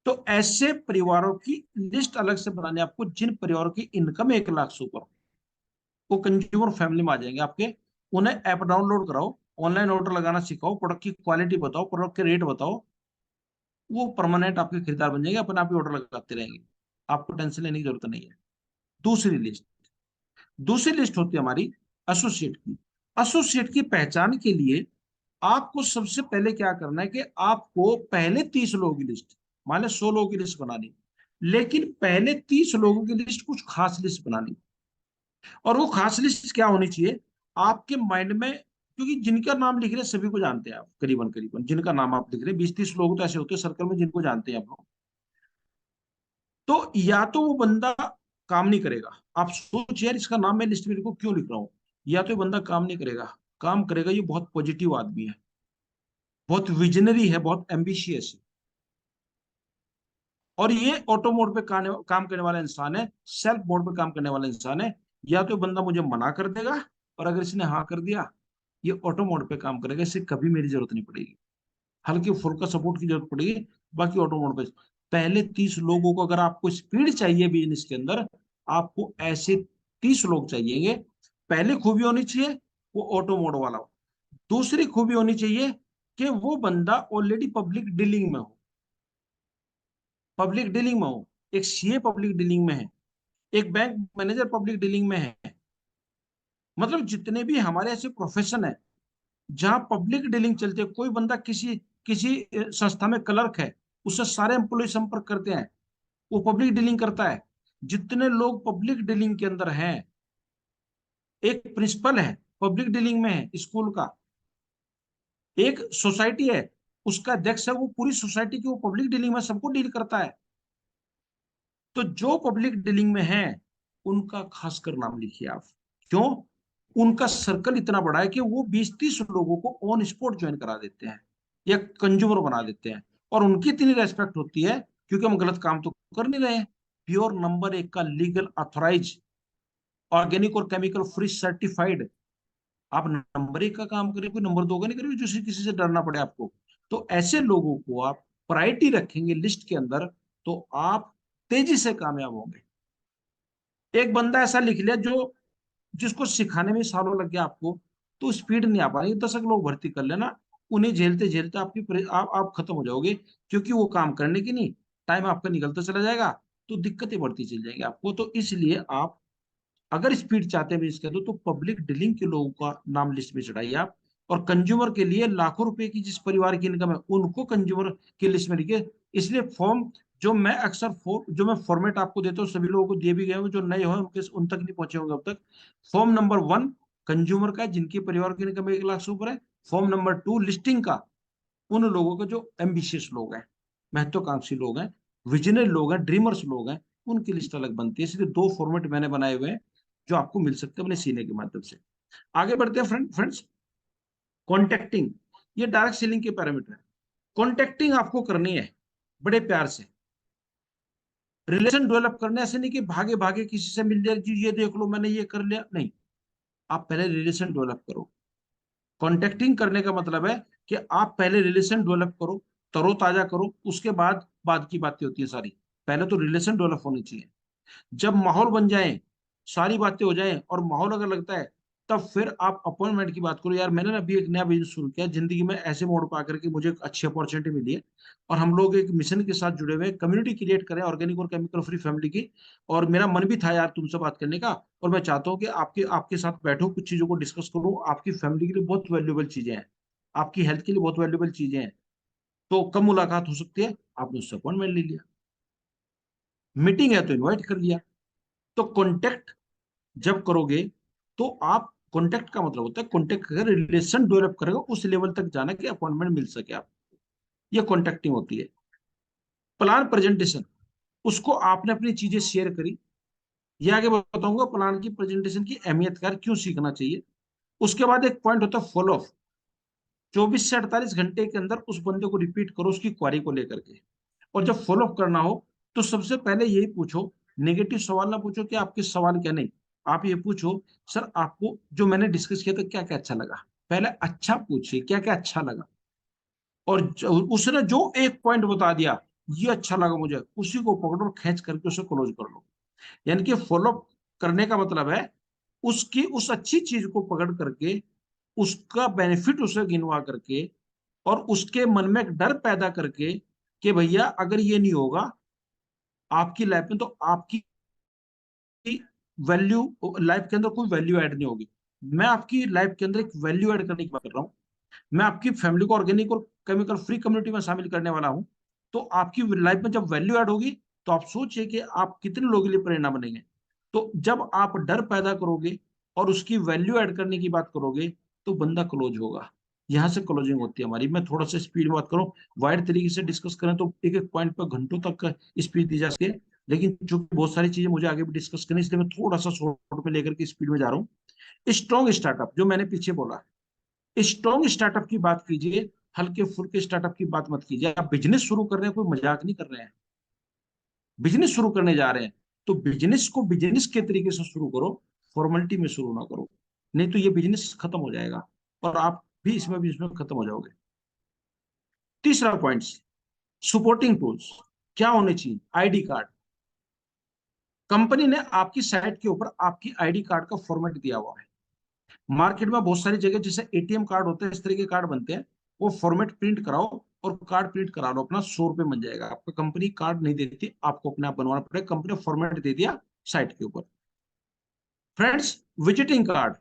तो ऐसे परिवारों की लिस्ट अलग से बनानी है आपको, जिन परिवारों की इनकम 1 लाख से ऊपर, वो कंज्यूमर फैमिली में आ जाएंगे आपके। उन्हें ऐप डाउनलोड कराओ, ऑनलाइन ऑर्डर लगाना सिखाओ, प्रोडक्ट की क्वालिटी बताओ, प्रोडक्ट के रेट बताओ, वो परमानेंट आपके खरीदार बन जाएंगे, अपने आप ही ऑर्डर लगाते रहेंगे, आपको टेंशन लेने की जरूरत नहीं है। दूसरी लिस्ट, दूसरी लिस्ट होती है हमारी एसोसिएट की। एसोसिएट की पहचान के लिए आपको सबसे पहले क्या करना है कि आपको पहले 30 लोगों की लिस्ट, मान लो 100 लोगों की लिस्ट बनानी, लेकिन पहले 30 लोगों की लिस्ट कुछ खास लिस्ट बनानी। और वो खास लिस्ट क्या होनी चाहिए आपके माइंड में, क्योंकि जिनका नाम लिख रहे हैं सभी को जानते हैं आप, करीबन करीबन जिनका नाम आप लिख रहे हैं 20-30 लोग तो ऐसे होते हैं सर्कल में जिनको जानते हैं आप लोग। तो या तो वो बंदा काम नहीं करेगा, आप सोच यार इसका नाम मैं लिस्ट में लिखूं, क्यों लिख रहा हूँ। या तो ये बंदा काम नहीं करेगा, काम करेगा, ये बहुत पॉजिटिव आदमी है, बहुत विजनरी है, बहुत एम्बिशियस है, और ये ऑटो मोड पे काम करने वाला इंसान है, सेल्फ मोड पे काम करने वाला इंसान है। या तो ये बंदा मुझे मना कर देगा, और अगर इसने हाँ कर दिया, ये ऑटो मोड पे काम करेगा, इससे कभी मेरी जरूरत नहीं पड़ेगी, हल्के फुल्का सपोर्ट की जरूरत पड़ेगी, बाकी ऑटो मोड पे। पहले 30 लोगों को अगर आपको स्पीड चाहिए बिजनेस के अंदर, आपको ऐसे 30 लोग चाहिए। पहली खूबी होनी चाहिए वो ऑटो मोड वाला हो। दूसरी खूबी होनी चाहिए कि वो बंदा ऑलरेडी पब्लिक डीलिंग में हो, पब्लिक डीलिंग में हो। एक सीए पब्लिक डीलिंग में है, एक बैंक मैनेजर पब्लिक डीलिंग में है। मतलब जितने भी हमारे ऐसे प्रोफेशन है जहां पब्लिक डीलिंग चलती है, कोई बंदा किसी किसी संस्था में क्लर्क है, उससे सारे एम्प्लॉय संपर्क करते हैं, वो पब्लिक डीलिंग करता है। जितने लोग पब्लिक डीलिंग के अंदर हैं, एक प्रिंसिपल है पब्लिक डीलिंग में है स्कूल का, एक सोसाइटी है उसका अध्यक्ष है, वो पूरी सोसाइटी की वो पब्लिक डीलिंग में सबको डील करता है। तो जो पब्लिक डीलिंग में है उनका खासकर नाम लिखिए आप। क्यों? उनका सर्कल इतना बड़ा है कि वो 20-30 लोगों को ऑन स्पॉट ज्वाइन करा देते हैं या कंज्यूमर बना देते हैं, और उनकी इतनी रेस्पेक्ट होती है क्योंकि हम गलत काम तो कर नहीं रहे हैं। प्योर नंबर 1 का लीगल ऑथराइज, ऑर्गेनिक और केमिकल फ्री सर्टिफाइड आप नंबर 1 का काम करें, कोई नंबर 2 का नहीं करेंगे जिससे किसी से डरना पड़े आपको। तो ऐसे लोगों को आप प्रायोरिटी रखेंगे लिस्ट के अंदर, तो आप तेजी से कामयाब होंगे। एक बंदा ऐसा लिख लिया जो जिसको सिखाने में सालों लग गया आपको, तो स्पीड नहीं आ पा रही, 10 लोग भर्ती कर लेना, उन्हें झेलते झेलते आप खत्म हो जाओगे, क्योंकि वो काम करने की नहीं, टाइम आपका निकलता चला जाएगा, तो दिक्कतें बढ़ती चल जाएंगी आपको। तो इसलिए आप अगर स्पीड चाहते हैं इसके तो पब्लिक डीलिंग के लोगों का नाम लिस्ट में चढ़ाइए आप। और कंज्यूमर के लिए लाखों रुपए की जिस परिवार की इनकम है उनको कंज्यूमर की लिस्ट में लिखिए। इसलिए फॉर्म जो मैं अक्सर जो मैं फॉर्मेट आपको देता हूँ सभी लोगों को दिए भी गए हैं, जो नए हो उनके उन तक नहीं पहुंचे होंगे अब तक। फॉर्म नंबर 1 कंज्यूमर का है, जिनके परिवार की इनकम 1 लाख से ऊपर है। फॉर्म नंबर 2 लिस्टिंग का, उन लोगों को जो एम्बिशियस लोग हैं, महत्वाकांक्षी लोग हैं, विजनरी लोग हैं, ड्रीमर्स लोग हैं, उनकी लिस्ट अलग बनती है। इसलिए 2 फॉर्मेट मैंने बनाए हुए हैं जो आपको मिल सकते हैं अपने सीने के माध्यम से। आगे बढ़ते हैं फ्रेंड्स। कॉन्टेक्टिंग, ये डायरेक्ट सेलिंग के पैरामीटर है। कॉन्टेक्टिंग आपको करनी है बड़े प्यार से, रिलेशन डेवलप करने, ऐसे नहीं कि भागे भागे किसी से मिल लिया जी ये देख लो मैंने ये कर लिया, नहीं। आप पहले रिलेशन डेवलप करो। कॉन्टेक्टिंग करने का मतलब है कि आप पहले रिलेशन डेवलप करो, तरोताजा करो, उसके बाद की बातें होती है सारी। पहले तो रिलेशन डेवलप होनी चाहिए। जब माहौल बन जाए, सारी बातें हो जाएं और माहौल अगर लगता है, तब फिर आप अपॉइंटमेंट की बात करो। यार मैंने ना अभी एक नया बिजनेस शुरू किया जिंदगी में, ऐसे मोड़ पा करके मुझे एक अच्छी अपॉर्चुनिटी मिली है, और हम लोग एक मिशन के साथ जुड़े हुए हैं, कम्युनिटी क्रिएट करें ऑर्गेनिक और केमिकल फ्री फैमिली की। और मेरा मन भी था यार तुमसे बात करने का, और मैं चाहता हूँ कि आपके आपके साथ बैठो, कुछ चीजों को डिस्कस करूँ। आपकी फैमिली के लिए बहुत वैल्यूएबल चीजें हैं, आपकी हेल्थ के लिए बहुत वैल्यूएबल चीजें हैं। तो कब मुलाकात हो सकती है? आपने उससे अपॉइंटमेंट ले लिया, मीटिंग है तो इन्वाइट कर लिया। तो कॉन्टेक्ट जब करोगे, तो आप, कॉन्टेक्ट का मतलब होता है कॉन्टेक्ट कर रिलेशन डेवलप करेगा, उस लेवल तक जाना कि अपॉइंटमेंट मिल सके आप। ये कॉन्टेक्टिंग होती है। प्लान प्रेजेंटेशन, उसको आपने अपनी चीजें शेयर करी, ये आगे बताऊंगा प्लान की प्रेजेंटेशन की अहमियत क्या, क्यों सीखना चाहिए। उसके बाद एक पॉइंट होता है फॉलो अप। 24 से 48 घंटे के अंदर उस बंदे को रिपीट करो उसकी क्वारी को लेकर के। और जब फॉलो अप करना हो तो सबसे पहले यही पूछो, नेगेटिव सवाल ना पूछो कि आपके सवाल क्या, नहीं। आप ये पूछो, सर आपको जो मैंने डिस्कस किया था क्या क्या अच्छा लगा। पहले अच्छा पूछिए क्या क्या अच्छा लगा, और उसने जो एक पॉइंट बता दिया ये अच्छा लगा मुझे, उसी को पकड़ो और खींच करके उसे क्लोज कर लो। यानी कि फॉलो अप करने का मतलब है उसकी उस अच्छी चीज को पकड़ करके, उसका बेनिफिट उसे गिनवा करके, और उसके मन में एक डर पैदा करके कि भैया अगर ये नहीं होगा आपकी लाइफ में, तो आपकी वैल्यू, लाइफ के अंदर कोई वैल्यू ऐड नहीं होगी। मैं आपकी लाइफ के अंदर एक वैल्यू ऐड करने की बात कर रहा हूँ। मैं आपकी फैमिली को ऑर्गेनिक और केमिकल फ्री कम्युनिटी में शामिल करने वाला हूँ। तो आपकी लाइफ में जब वैल्यू ऐड होगी, तो आप सोचिए कि आप कितने लोगों के लिए प्रेरणा बनेंगे। तो जब आप डर पैदा करोगे और उसकी वैल्यू ऐड करने की बात करोगे, तो बंदा क्लोज होगा। यहाँ से क्लोजिंग होती है हमारी। मैं थोड़ा सा स्पीड में बात करूँ, वाइड तरीके से डिस्कस करें तो एक एक पॉइंट पर घंटों तक स्पीड दी जा सके, लेकिन जो बहुत सारी चीजें मुझे आगे भी डिस्कस करनी, इसलिए मैं थोड़ा सा शॉर्ट में लेकर के स्पीड में जा रहा हूँ। स्ट्रॉन्ग स्टार्टअप जो मैंने पीछे बोला, स्ट्रॉन्ग स्टार्टअप की बात कीजिए, हल्के फुल्के स्टार्टअप की बात मत कीजिए। आप बिजनेस शुरू कर रहे हैं, कोई मजाक नहीं कर रहे हैं, बिजनेस शुरू करने जा रहे हैं, तो बिजनेस को बिजनेस के तरीके से शुरू करो, फॉर्मेलिटी में शुरू ना करो, नहीं तो ये बिजनेस खत्म हो जाएगा और आप भी इसमें खत्म हो जाओगे। तीसरा पॉइंट, सपोर्टिंग टूल्स क्या होने चाहिए? ID card. कंपनी ने आपकी साइट के ऊपर आपकी आईडी कार्ड का फॉर्मेट दिया हुआ है। मार्केट में बहुत सारी जगह जैसे एटीएम कार्ड होते हैं, इस तरह के कार्ड बनते हैं, वो फॉर्मेट प्रिंट कराओ और कार्ड प्रिंट करा लो अपना, 100 रुपये बन जाएगा आपका। कंपनी कार्ड नहीं देती, आपको अपने आप बनवाना पड़ेगा, कंपनी ने फॉर्मेट दे दिया साइट के ऊपर। फ्रेंड्स, विजिटिंग कार्ड,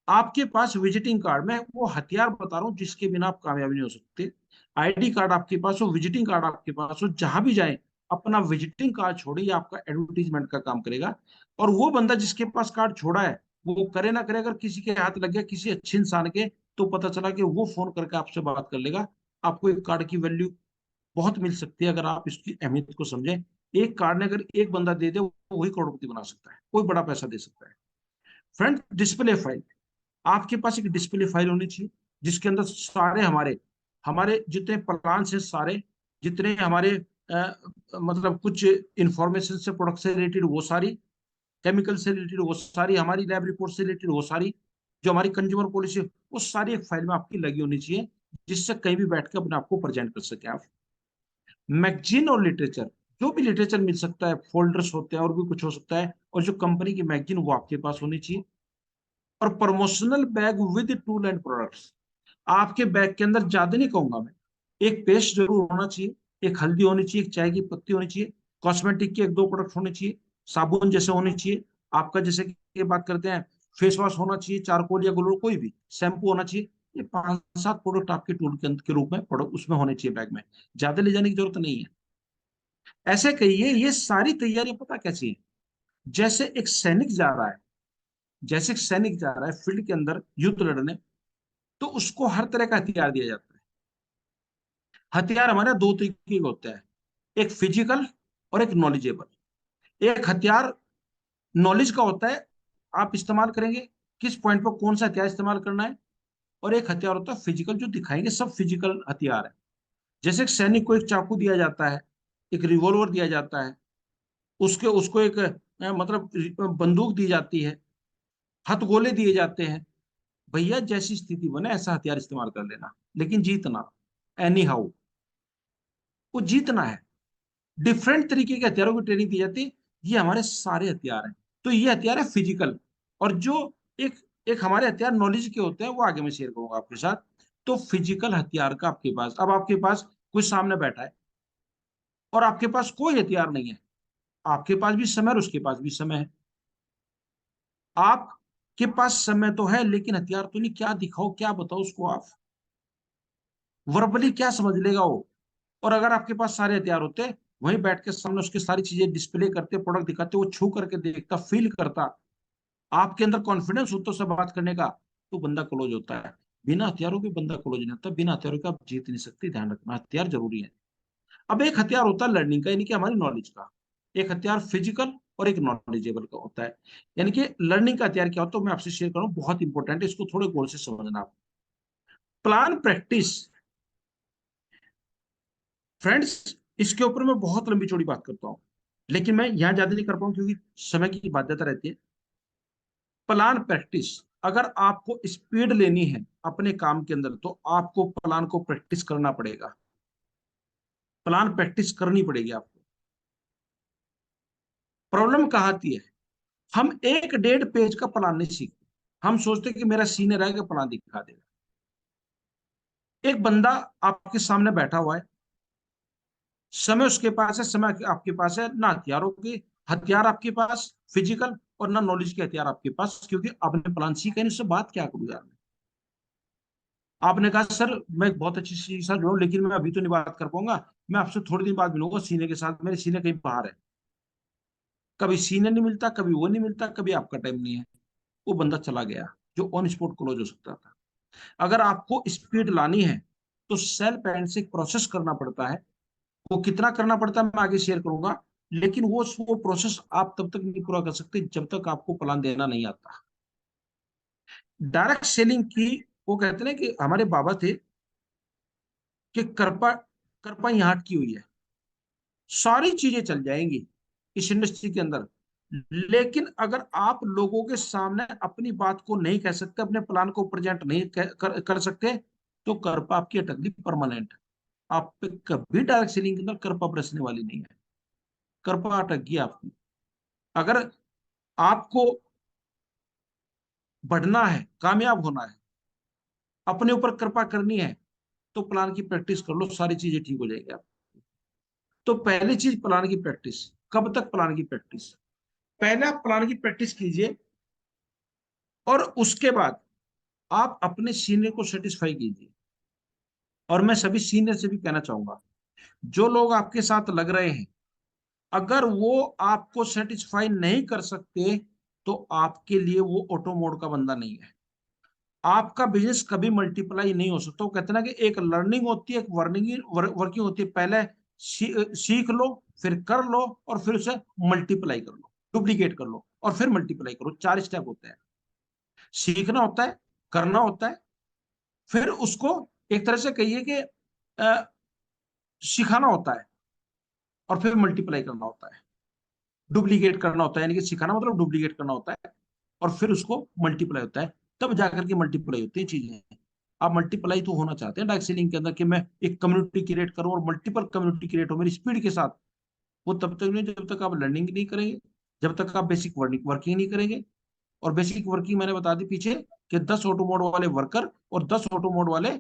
आपके पास विजिटिंग कार्ड, मैं वो हथियार बता रहा हूँ जिसके बिना आप कामयाब नहीं हो सकते। आईडी कार्ड आपके पास हो, विजिटिंग कार्ड आपके पास हो, जहां भी जाए अपना विजिटिंग कार्ड छोड़े, ये आपका एडवर्टीजमेंट का काम करेगा। और वो बंदा जिसके पास कार्ड छोड़ा है, वो करे ना करे, अगर किसी के हाथ लग गया किसी अच्छे इंसान के, तो पता चला कि वो फोन करके आपसे बात कर लेगा। आपको एक कार्ड की वैल्यू बहुत मिल सकती है अगर आप इसकी अहमियत को समझें। एक कार्ड ने अगर एक बंदा दे दे, वही करोड़पति बना सकता है, कोई बड़ा पैसा दे सकता है। फ्रेंड, डिस्प्ले फाइल, आपके पास एक डिस्प्ले फाइल होनी चाहिए जिसके अंदर सारे हमारे हमारे जितने प्लान्स हैं, सारे जितने हमारे मतलब कुछ इंफॉर्मेशन से, प्रोडक्ट से रिलेटेड वो सारी, केमिकल से रिलेटेड वो सारी, हमारी लैब रिपोर्ट से रिलेटेड वो सारी, जो हमारी कंज्यूमर पॉलिसी, वो सारी एक फाइल में आपकी लगी होनी चाहिए, जिससे कहीं भी बैठ के अपने आप को प्रेजेंट कर सके आप। मैगजीन और लिटरेचर, जो भी लिटरेचर मिल सकता है, फोल्डर्स होते हैं और भी कुछ हो सकता है, और जो कंपनी की मैगजीन वो आपके पास होनी चाहिए। और promotional bag with tool and products, आपके बैग के अंदर ज्यादा नहीं कहूंगा मैं, एक पेस्ट जरूर होना चाहिए, एक हल्दी होनी चाहिए, एक चाय की पत्ती होनी चाहिए, कॉस्मेटिक के एक दो प्रोडक्ट होने चाहिए, साबुन जैसे होने चाहिए आपका, जैसे कि ये बात करते हैं, फेस वॉश होना चाहिए, चारकोल या ग्लो, कोई भी शैम्पू होना चाहिए। ये 5-7 प्रोडक्ट आपके टूल के रूप में प्रोडक्ट उसमें होने चाहिए बैग में, ज्यादा ले जाने की जरूरत नहीं है। ऐसे कहिए ये सारी तैयारियां पता कैसी है, जैसे एक सैनिक जा रहा है, जैसे एक सैनिक जा रहा है फील्ड के अंदर युद्ध लड़ने, तो उसको हर तरह का हथियार दिया जाता है। हथियार हमारे दो तरीके के होते हैं, एक फिजिकल और एक नॉलेजेबल। एक हथियार नॉलेज का होता है, आप इस्तेमाल करेंगे किस पॉइंट पर कौन सा हथियार इस्तेमाल करना है, और एक हथियार होता है फिजिकल, जो दिखाएंगे, सब फिजिकल हथियार है। जैसे एक सैनिक को एक चाकू दिया जाता है, एक रिवॉल्वर दिया जाता है, उसके उसको एक मतलब बंदूक दी जाती है, हथगोले दिए जाते हैं। भैया जैसी स्थिति बने ऐसा हथियार इस्तेमाल कर लेना, लेकिन जीतना एनी हाउ, वो जीतना है। डिफरेंट तरीके के हथियारों की ट्रेनिंग दी जाती है। ये हमारे सारे हथियार हैं। तो ये हथियार है फिजिकल। और जो एक एक हमारे हथियार नॉलेज के होते हैं, वो आगे मैं शेयर करूंगा आपके साथ। तो फिजिकल हथियार का आपके पास, अब आपके पास कोई सामने बैठा है और आपके पास कोई हथियार नहीं है, आपके पास भी समय और उसके पास भी समय है। आपके पास समय तो है लेकिन हथियार तो नहीं, क्या दिखाओ क्या बताओ उसको आप, वर्बली क्या समझ लेगा वो। और अगर आपके पास सारे हथियार होते, वहीं बैठ के सामने उसकी सारी चीजें डिस्प्ले करते, प्रोडक्ट दिखाते, वो छू करके देखता, फील करता, आपके अंदर कॉन्फिडेंस होता उससे बात करने का, तो बंदा क्लोज होता है। बिना हथियारों के बंदा क्लोज नहीं होता, बिना हथियारों के आप जीत नहीं सकते, ध्यान रखना हथियार जरूरी है। अब एक हथियार होता है लर्निंग का, यानी कि हमारी नॉलेज का। एक हथियार फिजिकल और एक नॉलेजेबल का होता है। यानी कि लर्निंग का हथियार क्या होता है, मैं आपसे शेयर करूं, बहुत इंपॉर्टेंट है, इसको थोड़े गौर से समझना आप। प्लान प्रैक्टिस, फ्रेंड्स, इसके ऊपर मैं बहुत लंबी चौड़ी बात करता हूँ, लेकिन मैं यहां ज्यादा नहीं कर पाऊँ क्योंकि समय की बाध्यता रहती है। प्लान प्रैक्टिस, अगर आपको स्पीड लेनी है अपने काम के अंदर, तो आपको प्लान को प्रैक्टिस करना पड़ेगा, प्लान प्रैक्टिस करनी पड़ेगी आपको। प्रॉब्लम कहाँ आती है, हम 1-1.5 पेज का प्लान नहीं सीखते, हम सोचते कि मेरा सीनियर आएगा प्लान दिखा देगा। एक बंदा आपके सामने बैठा हुआ है, समय उसके पास है, समय आपके पास है, ना हथियारों के हथियार आपके पास फिजिकल, और ना नॉलेज के हथियार आपके पास, क्योंकि आपने प्लान सीखा नहीं, उससे बात क्या करूँ यार। आपने कहा सर मैं बहुत अच्छी चीज सर हूँ, लेकिन मैं अभी तो नहीं बात कर पाऊंगा, मैं आपसे थोड़ी दिन बाद मिलूंगा सीनियर के साथ, मेरे सीनियर कहीं बाहर है। कभी सीनियर नहीं मिलता, कभी वो नहीं मिलता, कभी आपका टाइम नहीं है, वो बंदा चला गया जो ऑन स्पॉट क्लोज हो सकता था। अगर आपको स्पीड लानी है, तो सेल्फ एंड से एक प्रोसेस करना पड़ता है। वो कितना करना पड़ता है मैं आगे शेयर करूंगा, लेकिन वो प्रोसेस आप तब तक नहीं पूरा कर सकते जब तक आपको प्लान देना नहीं आता। डायरेक्ट सेलिंग की, वो कहते हैं कि हमारे बाबा थे कि कृपा कृपा यहाँ अटकी हुई है, सारी चीजें चल जाएंगी इस इंडस्ट्री के अंदर, लेकिन अगर आप लोगों के सामने अपनी बात को नहीं कह सकते, अपने प्लान को प्रेजेंट नहीं कर सकते, तो कृपा आपकी अटक गई परमानेंट। आप पे कभी डायरेक्ट सेलिंग के अंदर कृपा बरसने वाली नहीं है, कृपा अटक गई आपकी। अगर आपको बढ़ना है, कामयाब होना है, अपने ऊपर कृपा करनी है, तो प्लान की प्रैक्टिस कर लो, सारी चीजें ठीक हो जाएगी आप। तो पहली चीज प्लान की प्रैक्टिस। कब तक प्लान की प्रैक्टिस, पहले आप प्लान की प्रैक्टिस कीजिए, और उसके बाद आप अपने सीनियर को सेटिस्फाई कीजिए। और मैं सभी सीनियर से भी कहना चाहूंगा, जो लोग आपके साथ लग रहे हैं, अगर वो आपको सेटिस्फाई नहीं कर सकते, तो आपके लिए वो ऑटो मोड का बंदा नहीं है। आपका बिजनेस कभी मल्टीप्लाई नहीं हो सकता। वो कहते हैं ना कि एक लर्निंग होती है, एक वर्किंग होती है। पहले सीख लो, फिर कर लो, और फिर उसे मल्टीप्लाई कर लो, डुप्लीकेट कर लो, और फिर मल्टीप्लाई करो। 4 स्टेप होते हैं, सीखना होता है, करना होता है, फिर उसको एक तरह से कहिए कि सिखाना होता है, और फिर मल्टीप्लाई करना होता है, डुप्लीकेट करना होता है। यानी कि सिखाना मतलब डुप्लीकेट करना होता है, और फिर उसको मल्टीप्लाई होता है। तब जाकर के मल्टीप्लाई होती है चीजें। आप मल्टीप्लाई तो होना चाहते हैं डार्क सेलिंग के अंदर कि मैं एक कम्युनिटी क्रिएट करूं और मल्टीपल कम्युनिटी क्रिएट हो मेरी स्पीड के साथ। वो तब तक नहीं जब तक आप लर्निंग नहीं करेंगे, जब तक आप बेसिक वर्किंग नहीं करेंगे। और बेसिक वर्किंग मैंने बता दी पीछे कि 10 ऑटो मोड वाले वर्कर और 10 ऑटो मोड वाले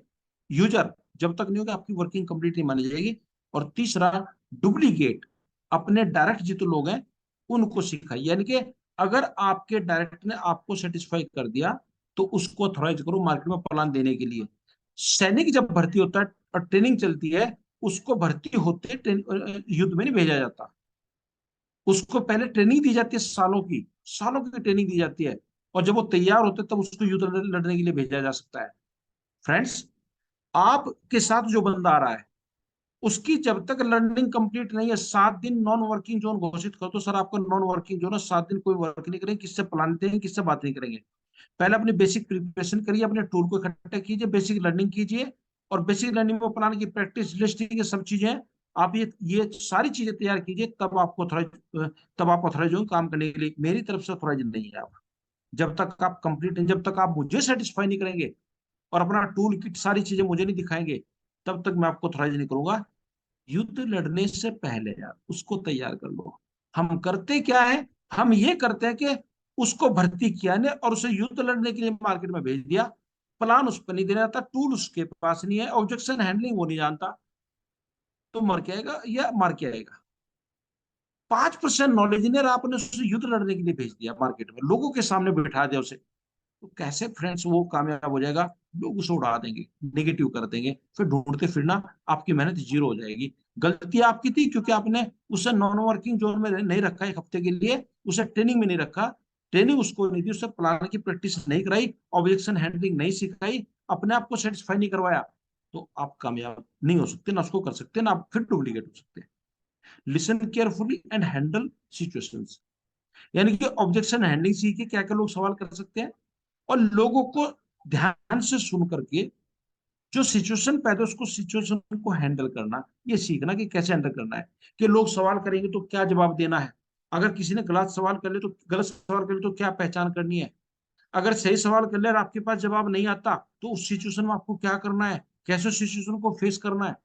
यूजर जब तक नहीं होगा आपकी वर्किंग कंप्लीट नहीं मानी जाएगी। और तीसरा, डुप्लीकेट अपने डायरेक्ट जितने लोग हैं उनको सिखाइए, यानी कि अगर आपके डायरेक्ट ने आपको सेटिस्फाई कर दिया तो उसको ऑथोराइज करो मार्केट में प्लान देने के लिए। सैनिक जब भर्ती होता है और ट्रेनिंग चलती है, उसको भर्ती होते युद्ध में नहीं भेजा जाता। उसको पहले ट्रेनिंग दी जाती है, सालों की ट्रेनिंग दी जाती है। और जब वो तैयार होते हैं तब उसको युद्ध लड़ने के लिए भेजा जा सकता है। फ्रेंड्स, आपके साथ जो बंदा आ रहा है उसकी जब तक लर्निंग कंप्लीट नहीं है, 7 दिन नॉन वर्किंग जोन घोषित कर दो। सर आपका नॉन वर्किंग जोन है, 7 दिन कोई वर्क नहीं करेंगे, किससे प्लान देंगे, किससे बात नहीं करेंगे। पहले अपनी बेसिक प्रिपरेशन करिए, अपने टूल को इकट्ठा कीजिए, बेसिक लर्निंग कीजिए। और बेसिक लर्निंग में प्लान की प्रैक्टिस लिस्टिंग ये सब चीजें आप ये सारी चीजें तैयार कीजिए, तब आप ऑथराइज होंगे काम करने के लिए। मेरी तरफ से ऑथराइज नहीं है आप। जब तक आप कंप्लीट नहीं, जब तक आप मुझे सेटिस्फाई नहीं करेंगे और अपना टूल किट सारी चीजें मुझे नहीं दिखाएंगे, तब तक मैं आपको ऑथराइज नहीं करूंगा। युद्ध लड़ने से पहले यार उसको तैयार कर लो। हम करते क्या है, हम ये करते हैं कि उसको भर्ती किया ने और उसे युद्ध लड़ने के लिए मार्केट में भेज दिया। प्लान उस पर नहीं देना आता, टूल उसके पास नहीं है, ऑब्जेक्शन हैंडलिंग वो नहीं जानता, तो मर के आएगा या मार के आएगा। 5% नॉलेज ने आपने उसे युद्ध लड़ने के लिए भेज दिया, मार्केट में लोगों के सामने बिठा दिया उसे। तो कैसे फ्रेंड्स वो कामयाब हो जाएगा? लोग उसे उड़ा देंगे, नेगेटिव कर देंगे, फिर ढूंढते फिरना आपकी मेहनत जीरो हो जाएगी। गलती आपकी थी क्योंकि आपने उसे नॉन वर्किंग जोन में नहीं रखा, 1 हफ्ते के लिए उसे ट्रेनिंग में नहीं रखा। ट्रेनिंग उसको नहीं दी, उसे प्लान की प्रैक्टिस नहीं कराई, ऑब्जेक्शन हैंडलिंग नहीं सिखाई, अपने आप को सेटिस्फाई नहीं करवाया, तो आप कामयाब नहीं हो सकते, ना उसको कर सकते, ना आप फिर डुप्लीकेट हो सकते। Listen carefully and handle situations, यानी कि ऑब्जेक्शन हैंडलिंग सीखिए, क्या क्या लोग सवाल कर सकते हैं, और लोगों को ध्यान से सुन करके जो सिचुएशन पैदा उसको सिचुएशन को हैंडल करना, ये सीखना कि कैसे हैंडल करना है। कि लोग सवाल करेंगे तो क्या जवाब देना है, अगर किसी ने गलत सवाल कर ले तो क्या पहचान करनी है, अगर सही सवाल कर ले और आपके पास जवाब नहीं आता तो उस सिचुएशन में आपको क्या करना है, कैसे सिचुएशन को फेस करना है,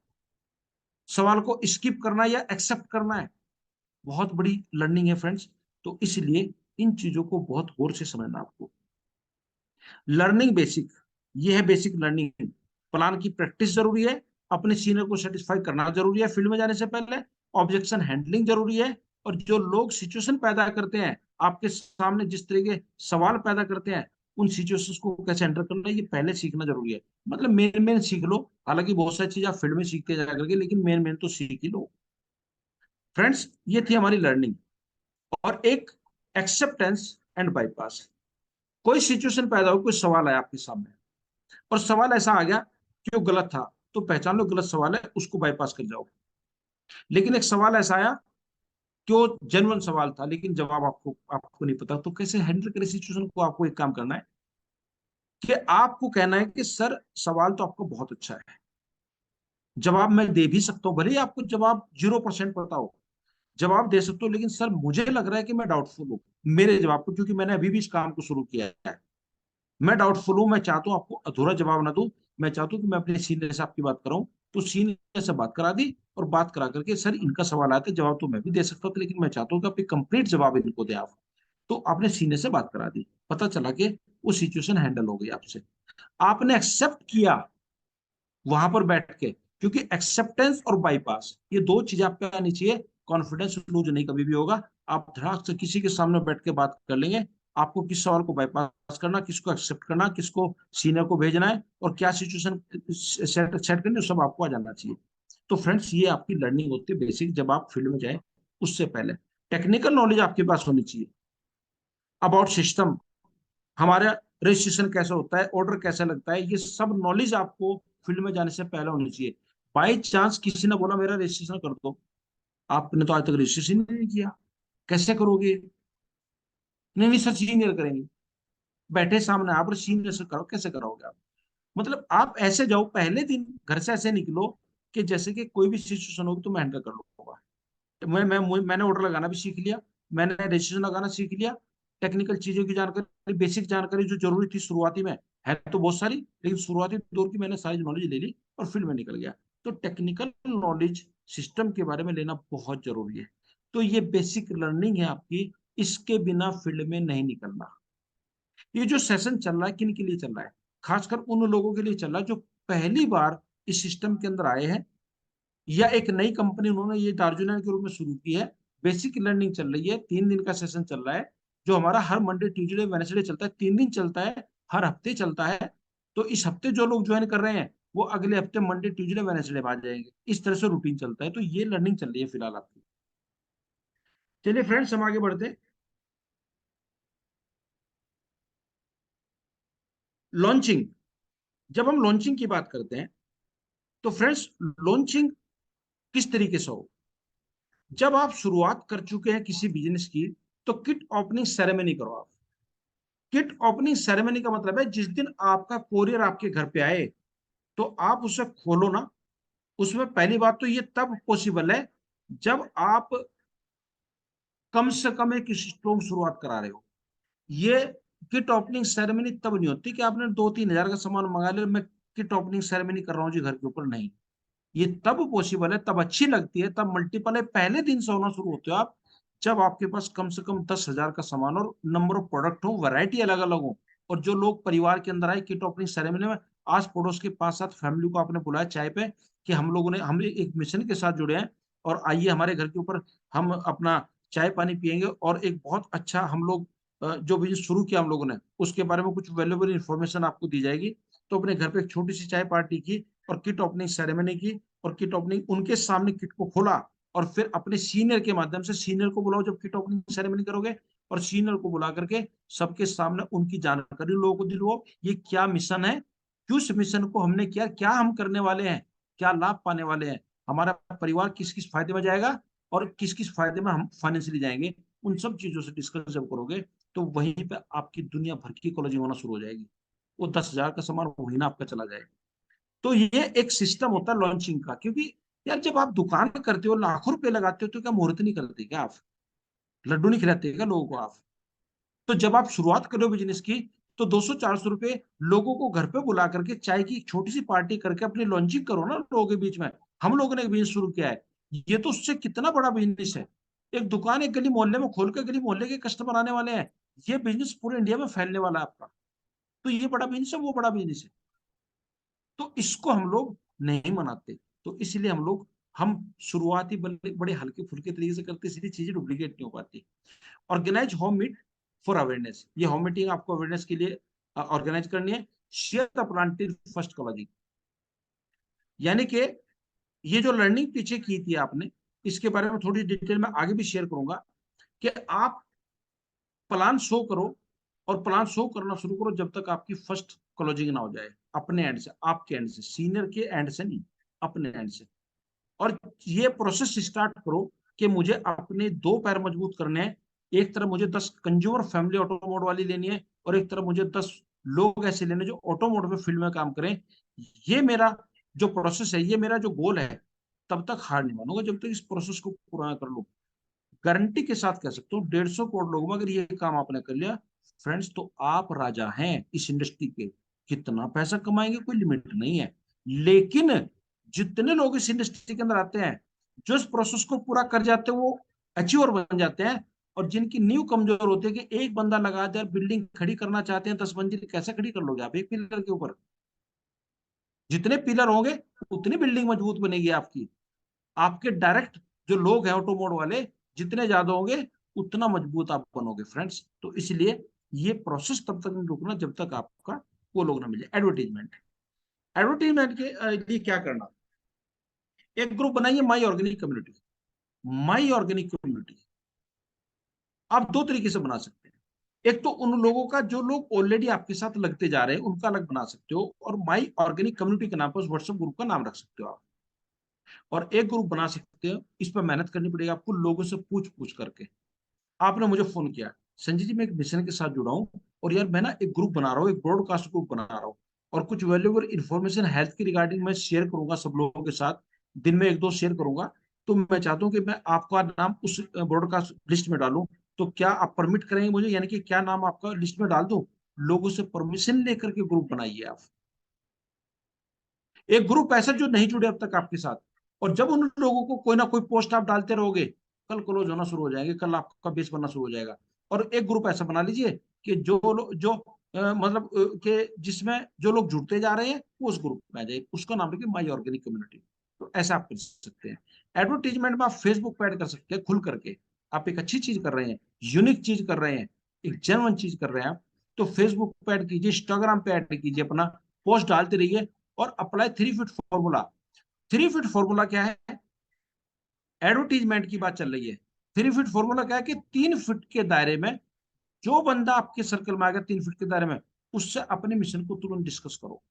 सवाल को स्किप करना है या एक्सेप्ट करना है। बहुत बड़ी लर्निंग है फ्रेंड्स। तो इसलिए इन चीजों को बहुत गौर से समझना आपको। लर्निंग बेसिक, ये है बेसिक लर्निंग। प्लान की प्रैक्टिस जरूरी है, अपने सीनियर को सेटिस्फाई करना जरूरी है फील्ड में जाने से पहले, ऑब्जेक्शन हैंडलिंग जरूरी है। और जो लोग सिचुएशन पैदा करते हैं आपके सामने, जिस तरह के सवाल पैदा करते हैं, उन सिचुएशंस को कैसे हैंडल करना है ये पहले सीखना जरूरी है। मतलब मेन मेन सीख लो, हालांकि बहुत सारी चीज आप फील्ड में सीखते जा करके, लेकिन मेन मेन तो सीख ही लो। फ्रेंड्स, ये थी हमारी लर्निंग। और एक एक्सेप्टेंस एंड बाईपास। कोई सिचुएशन पैदा हो, कोई सवाल आया आपके सामने और सवाल ऐसा आ गया कि वो गलत था, तो पहचान लो गलत सवाल है, उसको बाईपास कर जाओ। लेकिन एक सवाल ऐसा आया कि वो जेन्युइन सवाल था लेकिन जवाब आपको आपको नहीं पता, तो कैसे हैंडल करें सिचुएशन को? आपको एक काम करना है कि आपको कहना है कि सर सवाल तो आपको बहुत अच्छा है, जवाब मैं दे भी सकता हूँ, भले ही आपको जवाब 0% पता हो, जवाब दे सकते हो, लेकिन सर मुझे लग रहा है कि मैं डाउटफुल हूँ मेरे जवाब को, क्योंकि मैंने अभी भी इस काम को शुरू किया है। मैं डाउटफुल हूं, मैं चाहता हूं आपको अधूरा जवाब ना दूं, मैं चाहता हूं कि मैं अपने सीनियर से आपकी बात कराऊं। तो सीनियर से बात करा दी और बात करा करके, सर इनका सवाल आया था, जवाब तो मैं भी दे सकता था लेकिन मैं चाहता हूं कि आप एक कंप्लीट जवाब इनको दें आप। तो आपने सीनियर से बात करा दी, पता चला कि वो सिचुएशन हैंडल हो गई आपसे, आपने एक्सेप्ट किया वहां पर बैठ के। क्योंकि एक्सेप्टेंस और बाईपास ये दो चीजें आपके आनी चाहिए, कॉन्फिडेंस लूज नहीं कभी भी होगा। आप धड़ाक से किसी के सामने बैठ के बात कर लेंगे, आपको किस सवाल को बाईपास करना, किसको एक्सेप्ट करना, किसको सीनियर को भेजना है, और क्या सिचुएशन सेट करनी है, सब आपको आ जाना चाहिए। तो फ्रेंड्स, ये आपकी लर्निंग होती है बेसिक, जब आप फील्ड में जाए उससे पहले टेक्निकल नॉलेज आपके पास होनी चाहिए अबाउट सिस्टम, हमारा रजिस्ट्रेशन कैसा होता है, ऑर्डर कैसा लगता है, ये सब नॉलेज आपको फील्ड में जाने से पहले होनी चाहिए। बाई चांस किसी ने बोला मेरा रजिस्ट्रेशन कर दो, आपने तो आज तक रजिस्ट्रेशन नहीं किया, कैसे करोगे? नहीं नहीं सर सीनियर करेंगे, बैठे सामने आप, सीनियर से करो, कैसे करोगे आप? मतलब आप ऐसे जाओ, पहले दिन घर से ऐसे निकलो कि जैसे कि कोई भी सिचुएशन होगी तो मैं हैंडल कर लूंगा। मैंने ऑर्डर लगाना भी सीख लिया, मैंने रजिस्ट्रेशन लगाना सीख लिया, टेक्निकल चीजों की जानकारी, बेसिक जानकारी जो जरूरी थी शुरुआती में, है तो बहुत सारी, लेकिन शुरुआती दौर की मैंने सारी नॉलेज ले ली और फील्ड में निकल गया। तो टेक्निकल नॉलेज सिस्टम के बारे में लेना बहुत जरूरी है। तो ये बेसिक लर्निंग है आपकी, इसके बिना फील्ड में नहीं निकलना। ये जो सेशन चल रहा है किन के लिए चल रहा है? खासकर उन लोगों के लिए चल रहा है जो पहली बार इस सिस्टम के अंदर आए हैं, या एक नई कंपनी उन्होंने ये दार्जुलिन के रूप में शुरू की है। बेसिक लर्निंग चल रही है, 3 दिन का सेशन चल रहा है, जो हमारा हर मंडे ट्यूसडे वेडनेसडे चलता है, 3 दिन चलता है, हर हफ्ते चलता है। तो इस हफ्ते जो लोग ज्वाइन कर रहे हैं वो अगले हफ्ते मंडे ट्यूसडे वेडनेसडे आ जाएंगे। इस तरह से रूटीन चलता है। तो ये लर्निंग चल रही है फिलहाल आपकी। चलिए फ्रेंड्स, हम आगे बढ़ते हैं। लॉन्चिंग, जब हम लॉन्चिंग की बात करते हैं तो फ्रेंड्स, लॉन्चिंग किस तरीके से हो? जब आप शुरुआत कर चुके हैं किसी बिजनेस की, तो किट ओपनिंग सेरेमनी करो आप। किट ओपनिंग सेरेमनी का मतलब है जिस दिन आपका कोरियर आपके घर पे आए तो आप उसे खोलो ना। उसमें पहली बात तो ये तब पॉसिबल है जब आप कम से कम एक स्ट्रॉन्ग शुरुआत करा रहे हो। ये किट ओपनिंग सेरेमनी तब नहीं होती कि आपने 2-3 हजार का सामान मंगा लिया, मैं किट ओपनिंग सेरेमनी कर रहा हूँ जी घर के ऊपर। नहीं, ये तब पॉसिबल है, तब अच्छी लगती है, तब मल्टीपल है, पहले दिन से होना शुरू होते हो आप, जब आपके पास कम से कम 10,000 का सामान और नंबर ऑफ प्रोडक्ट हो, वैरायटी अलग अलग हो। और जो लोग परिवार के अंदर आए किट ओपनिंग सेरेमनी में, आस पड़ोस के 5-7 फैमिली को आपने बुलाया चाय पे कि हम लोगों ने, हम एक मिशन के साथ जुड़े हैं और आइए हमारे घर के ऊपर हम अपना चाय पानी पियेंगे और एक बहुत अच्छा हम लोग जो बिजनेस शुरू किया हम लोगों ने उसके बारे में कुछ वैल्यूएबल इंफॉर्मेशन आपको दी जाएगी। तो अपने घर पे एक छोटी सी चाय पार्टी की और किट ओपनिंग सेरेमनी की, और किट ओपनिंग उनके सामने किट को खोला, और फिर अपने सीनियर के माध्यम से, सीनियर को बुलाओ जब किट ओपनिंग सेरेमनी करोगे, और सीनियर को बुला करके सबके सामने उनकी जानकारी लोगों को दिलवाओ, ये क्या मिशन है, किस मिशन को हमने किया, क्या हम करने वाले हैं, क्या लाभ पाने वाले हैं, हमारा परिवार किस किस फायदे में जाएगा और किस किस फायदे में हम फाइनेंशियली जाएंगे। उन सब चीजों से डिस्कस जब करोगे तो वहीं पे आपकी दुनिया भर की कॉलेजिंग होना शुरू हो जाएगी। वो 10,000 का सामान महीना आपका चला जाएगा। तो ये एक सिस्टम होता है लॉन्चिंग का। क्योंकि यार जब आप दुकान में करते हो, लाखों रुपए लगाते हो, तो क्या मुहूर्त नहीं करते क्या आप? लड्डू नहीं खिलाते क्या लोगों को आप? तो जब आप शुरुआत करो बिजनेस की, तो 200-400 रुपए लोगों को घर पे बुला करके चाय की एक छोटी सी पार्टी करके अपनी लॉन्चिंग करो ना लोगों के बीच में। हम लोगों ने एक बिजनेस शुरू किया है, ये तो उससे कितना बड़ा बिजनेस है। एक दुकान एक गली मोहल्ले में खोल के गली मोहल्ले के कस्टमर आने वाले हैं, ये बिजनेस पूरे इंडिया में फैलने वाला है आपका। तो ये बड़ा बिजनेस है, वो बड़ा बिजनेस है। तो इसको हम लोग नहीं मनाते। तो इसलिए हम शुरुआती बड़े बड़े हल्के फुल्के तरीके से करते, इसलिए चीजें डुप्लीकेट नहीं हो पाती। Organise home meet for awareness, ये होम मीटिंग आपको अवेयरनेस के लिए ऑर्गेनाइज करनी है। Share the plan till first colony, यानी कि ये जो लर्निंग पीछे की थी आपने, इसके बारे में थोड़ी डिटेल में आगे भी शेयर करूंगा कि आप प्लान शो करो, और प्लान शो करना शुरू करो जब तक आपकी फर्स्ट क्लोजिंग ना हो जाए, अपने एंड से, आपके एंड से, सीनियर के एंड से नहीं, अपने एंड से। और ये प्रोसेस स्टार्ट करो कि मुझे अपने 2 पैर मजबूत करने हैं। एक तरफ मुझे 10 कंज्यूमर फैमिली ऑटोमोड वाली लेनी है, और एक तरफ मुझे 10 लोग ऐसे लेने जो ऑटोमोड में फील्ड में काम करें। ये मेरा जो प्रोसेस है, ये मेरा जो गोल है, तब तक हार नहीं मानूंगा जब तक इस प्रोसेस को पूरा कर लूं। गारंटी के साथ कह सकता हूँ 150 करोड़ लोगों में अगर ये काम आपने कर लिया फ्रेंड्स, तो आप राजा हैं इस इंडस्ट्री के। कितना पैसा कमाएंगे कोई लिमिट नहीं है। लेकिन जितने लोग इस इंडस्ट्री के अंदर आते हैं, जो इस प्रोसेस को पूरा कर जाते हैं, वो अचीवर बन जाते हैं। और जिनकी नींव कमजोर होती है कि एक बंदा लगा दे, बिल्डिंग खड़ी करना चाहते हैं 10 मंजिल, कैसे खड़ी कर लोगे आप एक पिलर के ऊपर? जितने पिलर होंगे उतनी बिल्डिंग मजबूत बनेगी आपकी। आपके डायरेक्ट जो लोग हैं ऑटोमोड वाले जितने ज्यादा होंगे, उतना मजबूत आप बनोगे फ्रेंड्स। तो इसलिए ये प्रोसेस तब तक नहीं रुकना जब तक आपका वो लोग ना मिले। एडवर्टीजमेंट, एडवर्टीजमेंट के लिए क्या करना? एक ग्रुप बनाइए, माई ऑर्गेनिक कम्युनिटी। माई ऑर्गेनिक कम्युनिटी आप 2 तरीके से बना सकते हैं। एक तो उन लोगों का जो लोग ऑलरेडी आपके साथ लगते जा रहे हैं, उनका अलग बना सकते हो, और माई ऑर्गेनिक कम्युनिटी के नाम पर उस व्हाट्सएप ग्रुप का नाम रख सकते हो आप। और एक ग्रुप बना सकते हो, इस पर मेहनत करनी पड़ेगी आपको, लोगों से पूछ पूछ करके। आपने मुझे फोन किया, संजय जी मैं एक मिशन के साथ जुड़ा हूँ, और यार मैं ना एक ग्रुप बना रहा हूँ, एक ब्रॉडकास्ट ग्रुप बना रहा हूँ, और कुछ वैल्यूएबल इंफॉर्मेशन हेल्थ के रिगार्डिंग मैं शेयर करूंगा सब लोगों के साथ, दिन में 1-2 शेयर करूंगा। तो मैं चाहता हूँ कि मैं आपका नाम उस ब्रॉडकास्ट लिस्ट में डालूं, तो क्या आप परमिट करेंगे मुझे, यानी कि क्या नाम आपका लिस्ट में डाल दूं? लोगों से परमिशन लेकर के ग्रुप बनाइए आप। एक ग्रुप ऐसा जो नहीं जुड़े अब तक आपके साथ, और जब उन लोगों को कोई ना कोई पोस्ट आप डालते रहोगे, कल क्लोज होना शुरू हो जाएंगे, कल आपका बेस बनना शुरू हो जाएगा। और एक ग्रुप ऐसा बना लीजिए कि मतलब कि जिसमें जो लोग जुड़ते जा रहे हैं वो उस ग्रुप में आ जाए, उसका नाम रखिए माई ऑर्गेनिक कम्युनिटी। तो ऐसा आप कर सकते हैं। एडवर्टीजमेंट में आप फेसबुक पे ऐड कर सकते हैं खुल करके। आप एक अच्छी चीज कर रहे हैं, यूनिक चीज कर रहे हैं, एक जेन्युइन चीज कर रहे हैं आप, तो फेसबुक पे ऐड कीजिए, इंस्टाग्राम पे ऐड कीजिए, अपना पोस्ट डालते रहिए। और apply 3 feet formula. 3 feet formula क्या है? एडवर्टीजमेंट की बात चल रही है। 3 फीट फॉर्मूला क्या है कि 3 फीट के दायरे में जो बंदा आपके सर्कल में आ गया 3 फीट के दायरे में, उससे अपने मिशन को तुरंत डिस्कस करो।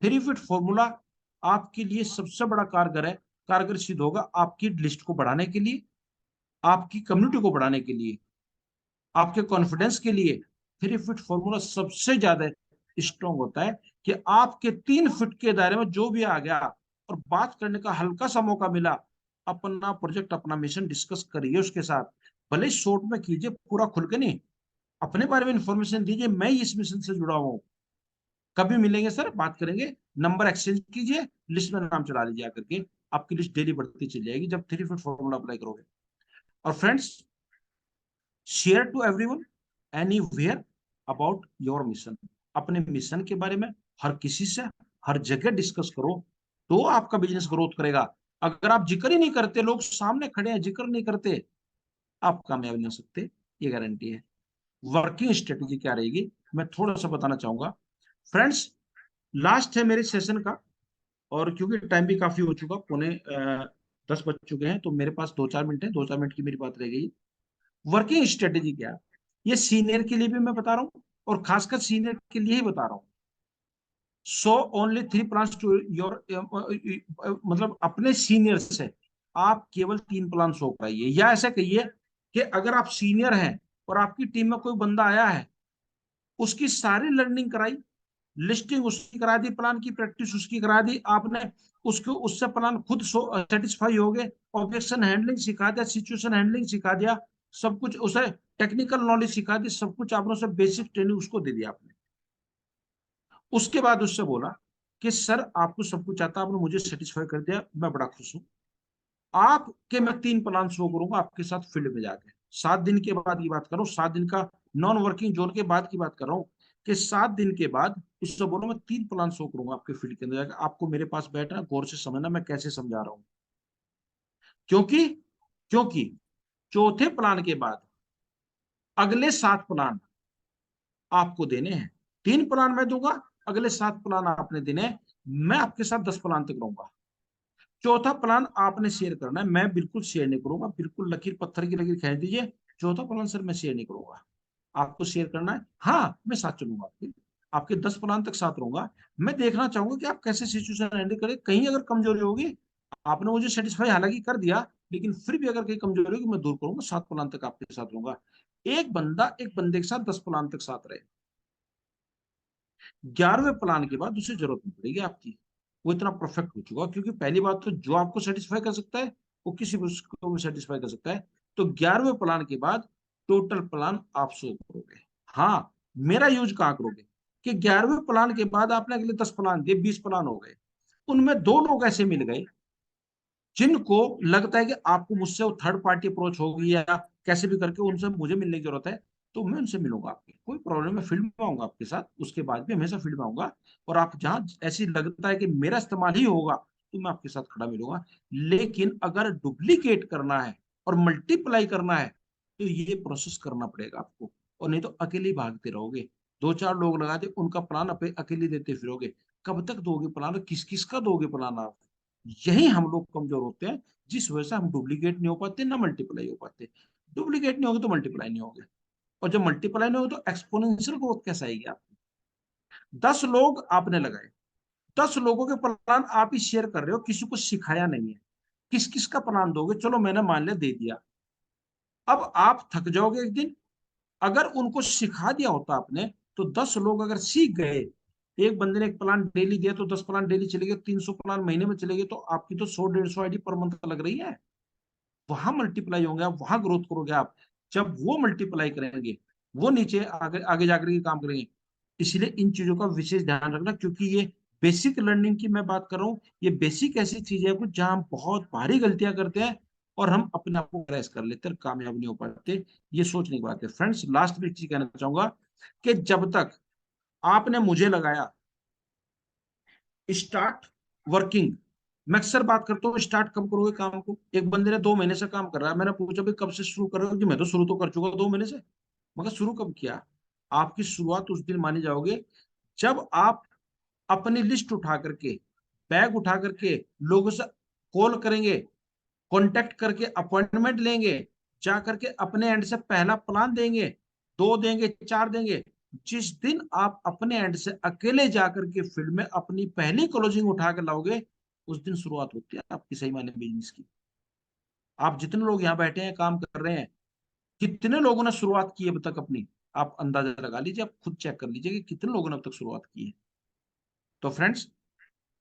3 फीट फॉर्मूला आपके लिए सबसे बड़ा कारगर है, कारगर सिद्ध होगा आपकी लिस्ट को बढ़ाने के लिए, आपकी कम्युनिटी को बढ़ाने के लिए, आपके कॉन्फिडेंस के लिए। 3 फीट फॉर्मूला सबसे ज्यादा स्ट्रॉन्ग होता है कि आपके 3 फीट के दायरे में जो भी आ गया और बात करने का हल्का सा मौका मिला, अपना प्रोजेक्ट अपना मिशन डिस्कस करिए उसके साथ। भले शॉर्ट में कीजिए, पूरा खुल के नहीं, अपने बारे में इंफॉर्मेशन दीजिए, मैं इस मिशन से जुड़ा हूँ, कभी मिलेंगे सर, बात करेंगे, नंबर एक्सचेंज कीजिए, लिस्ट में नाम चला लीजिए आकर के। आपकी लिस्ट डेली बढ़ती चली जाएगी जब 3 फीट फॉर्मूला अप्लाई करोगे। और friends, share to everyone anywhere about your mission. अपने मिशन के बारे में हर किसी से हर जगह डिस्कस करो, तो आपका बिजनेस ग्रोथ करेगा। अगर आप जिक्र ही नहीं करते, लोग सामने खड़े हैं जिक्र नहीं करते, आप कामयाब नहीं हो सकते, ये गारंटी है। वर्किंग स्ट्रेटेजी क्या रहेगी, मैं थोड़ा सा बताना चाहूंगा। फ्रेंड्स, लास्ट है मेरे सेशन का, और क्योंकि टाइम भी काफी हो चुका, 9:45 बज चुके हैं, तो मेरे पास 2-4 मिनट है, 2-4 मिनट की मेरी बात रह गई। वर्किंग स्ट्रेटेजी क्या है, ये सीनियर के लिए भी मैं बता रहा हूँ, और खासकर सीनियर के लिए ही बता रहा हूँ। So only 3 plans to your, मतलब अपने सीनियर से आप केवल 3 प्लान शो कराइए, या ऐसा कहिए कि अगर आप सीनियर हैं और आपकी टीम में कोई बंदा आया है, उसकी सारी लर्निंग कराई, लिस्टिंग उसकी करा दी, प्लान की प्रैक्टिस उसकी करा दी आपने, उसको उससे प्लान खुद सेटिस्फाई हो गए, ऑब्जेक्शन हैंडलिंग सिखा दिया, सिचुएशन हैंडलिंग सिखा दिया, सब कुछ उसे टेक्निकल नॉलेज सिखा दी, सब कुछ आपने उसे बेसिक ट्रेनिंग उसको दे दिया आपने। उसके बाद उससे बोला कि सर आपको सब कुछ आता, आपने मुझे सेटिस्फाई कर दिया, मैं बड़ा खुश हूँ, आपके मैं 3 प्लान शो करूंगा आपके साथ फील्ड में जाके। 7 दिन के बाद की बात करो, 7 दिन का नॉन वर्किंग जोन के बाद की बात कर रहा हूँ, कि 7 दिन के बाद उससे बोलो मैं 3 प्लान शो करूंगा आपके फील्ड के अंदर जाकर, आपको मेरे पास बैठना, गौर से समझना मैं कैसे समझा रहा हूँ। क्योंकि क्योंकि चौथे प्लान के बाद अगले 7 प्लान आपको देने हैं। 3 प्लान मैं दूंगा, अगले 7 प्लान आपने देने हैं, मैं आपके साथ 10 प्लान तक रहूंगा। चौथा प्लान आपने शेयर करना है, मैं बिल्कुल शेयर नहीं करूंगा, बिल्कुल लकीर पत्थर की लकीर खींच दीजिए, चौथा प्लान सर मैं शेयर नहीं करूंगा, आपको शेयर करना है। हाँ, मैं साथ चलूंगा आपके, आपके 10 प्लान तक साथ रहूंगा। मैं देखना चाहूंगा कि आप कैसे सिचुएशन हैंडल करें, कहीं अगर कमजोरी होगी, आपने मुझे सेटिस्फाई हालांकि कर दिया, लेकिन फिर भी अगर कहीं कमजोरी होगी मैं दूर करूंगा, 7 प्लान तक आपके साथ रहूंगा। एक बंदा एक बंदे के साथ 10 प्लान तक साथ रहे, 11वें प्लान के बाद उसे जरूरत नहीं पड़ेगी आपकी, वो इतना परफेक्ट हो चुका। क्योंकि पहली बात तो जो आपको सेटिस्फाई कर सकता है वो किसी को भी सेटिस्फाई कर सकता है। तो 11वें प्लान के बाद टोटल प्लान आप शो करोगे। हाँ, मेरा यूज कहाँ करोगे कि 11वें प्लान के बाद आपने अगले 10 प्लान दिए, 20 प्लान हो गए, उनमें 2 लोग ऐसे मिल गए जिनको लगता है कि आपको मुझसे वो थर्ड पार्टी अप्रोच होगी या कैसे भी करके उनसे मुझे मिलने की जरूरत है, तो मैं उनसे मिलूंगा, आपकी कोई प्रॉब्लम, मैं फील्ड में आऊंगा आपके साथ, उसके बाद भी हमेशा फील्ड में आऊंगा। और आप जहां ऐसी लगता है कि मेरा इस्तेमाल ही होगा, तो मैं आपके साथ खड़ा मिलूंगा। लेकिन अगर डुप्लीकेट करना है और मल्टीप्लाई करना है, तो ये प्रोसेस करना पड़ेगा आपको, और नहीं तो अकेले भागते रहोगे। 2-4 लोग लगा दे, उनका प्लान अकेले देते फिरोगे, कब तक दोगे प्लान, किस किस का दोगे प्लान आप? यही हम लोग कमजोर होते हैं, जिस वजह से हम डुप्लीकेट नहीं हो पाते, ना मल्टीप्लाई हो पाते। डुप्लीकेट नहीं होगे तो मल्टीप्लाई नहीं होगे, और जब मल्टीप्लाई नहीं होगे तो एक्सपोनेंशियल ग्रोथ कैसे आएगी आपकी? 10 लोग आपने लगाए, 10 लोगों के प्लान आप ही शेयर कर रहे हो, किसी को सिखाया नहीं है, किस किस का प्लान दोगे? चलो मैंने मान लिया दे दिया, अब आप थक जाओगे एक दिन। अगर उनको सिखा दिया होता आपने, तो 10 लोग अगर सीख गए, एक बंदे ने एक प्लान डेली दिया तो 10 प्लान डेली चले गए, 300 प्लान महीने में चले गए, तो आपकी तो 100-150 आईडी पर मंथ लग रही है, वहां मल्टीप्लाई होंगे आप, वहां ग्रोथ करोगे आप। जब वो मल्टीप्लाई करेंगे वो नीचे आगे आगे जाकर के काम करेंगे। इसलिए इन चीजों का विशेष ध्यान रखना, क्योंकि ये बेसिक लर्निंग की मैं बात कर रहा हूँ। ये बेसिक ऐसी चीज है कुछ जहां हम बहुत भारी गलतियां करते हैं और हम अपने आप को क्रैश कर लेते हैं, कामयाब नहीं हो पाते। ये सोचने की बात है फ्रेंड्स। लास्ट में एक चीज कहना चाहूंगा कि जब तक आपने मुझे लगाया स्टार्ट वर्किंग, मैं अक्सर बात करता हूँ स्टार्ट कब करोगे काम को। एक बंदे ने 2 महीने से काम कर रहा है, मैंने पूछा भाई कब से शुरू कर रहे हो, कि मैं तो शुरू तो कर चुका 2 महीने से। मगर शुरू कब किया? आपकी शुरुआत उस दिन मानी जाओगे जब आप अपनी लिस्ट उठा करके, बैग उठा करके लोगों से कॉल करेंगे, कांटेक्ट करके अपॉइंटमेंट लेंगे, जा करके अपने एंड से पहला प्लान देंगे, 2 देंगे, 4 देंगे। जिस दिन आप अपने एंड से अकेले जाकर के फील्ड में अपनी पहली क्लोजिंग उठा कर लाओगे, उस दिन शुरुआत होती है आपकी सही मायने बिजनेस की। आप जितने लोग यहाँ बैठे हैं काम कर रहे हैं, कितने लोगों ने शुरुआत की है अब तक अपनी? आप अंदाजा लगा लीजिए, आप खुद चेक कर लीजिए कि कितने लोगों ने अब तक शुरुआत की है। तो फ्रेंड्स,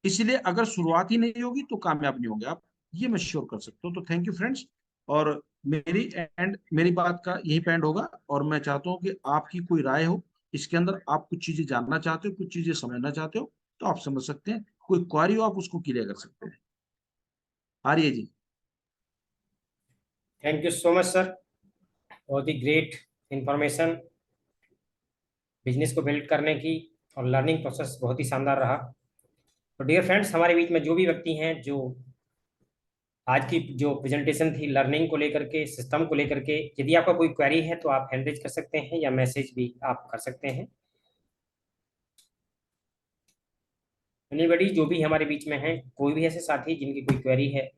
इसलिए अगर शुरुआत ही नहीं होगी तो कामयाब नहीं होंगे आप, ये मैं श्योर कर सकता हूँ। तो थैंक यू फ्रेंड्स। और मेरी बात का यही पॉइंट होगा, और मैं चाहता हूँ कि आपकी कोई राय हो इसके अंदर, आप कुछ चीजें जानना चाहते हो, कुछ चीजें समझना चाहते हो, तो आप समझ सकते हैं। कोई क्वारी हो आप उसको क्लियर कर सकते हैं। Arya ji. Thank you so much sir, बहुत ही ग्रेट इंफॉर्मेशन बिजनेस को बिल्ड करने की, और लर्निंग प्रोसेस बहुत ही शानदार रहा। तो डियर फ्रेंड्स, हमारे बीच में जो भी व्यक्ति हैं जो आज की जो प्रेजेंटेशन थी लर्निंग को लेकर के, सिस्टम को लेकर के, यदि आपका कोई क्वेरी है तो आप हैंड रेज कर सकते हैं या मैसेज भी आप कर सकते हैं। एनीबडी जो भी हमारे बीच में है, कोई भी ऐसे साथी जिनकी कोई क्वेरी है।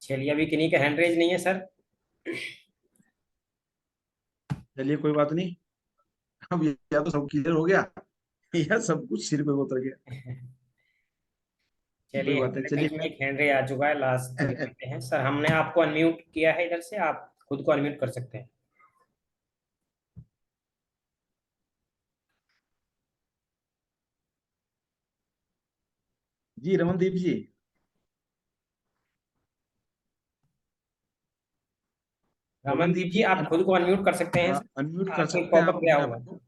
चलिए, अभी किन्हीं का हैंड रेज नहीं है सर। चलिए कोई बात नहीं, अब या तो सब क्लियर हो गया या सब कुछ सिर पे उतर गया। कोई चलिए, बात नहीं, हमारे चलिए बीच में एक हैंड रेज आ चुका है, लास्ट करते हैं सर। हमने आपको अनम्यूट किया है, इधर से आप खुद को अनम्यूट कर सकते हैं। जी रमनदीप जी। रमनदीप रमनदीप जी, जी आप खुद को अनम्यूट कर सकते हैं सर। अनम्यूट कर आपको एक सकते हैं पॉपअप आप गया अपने आप होगा। को।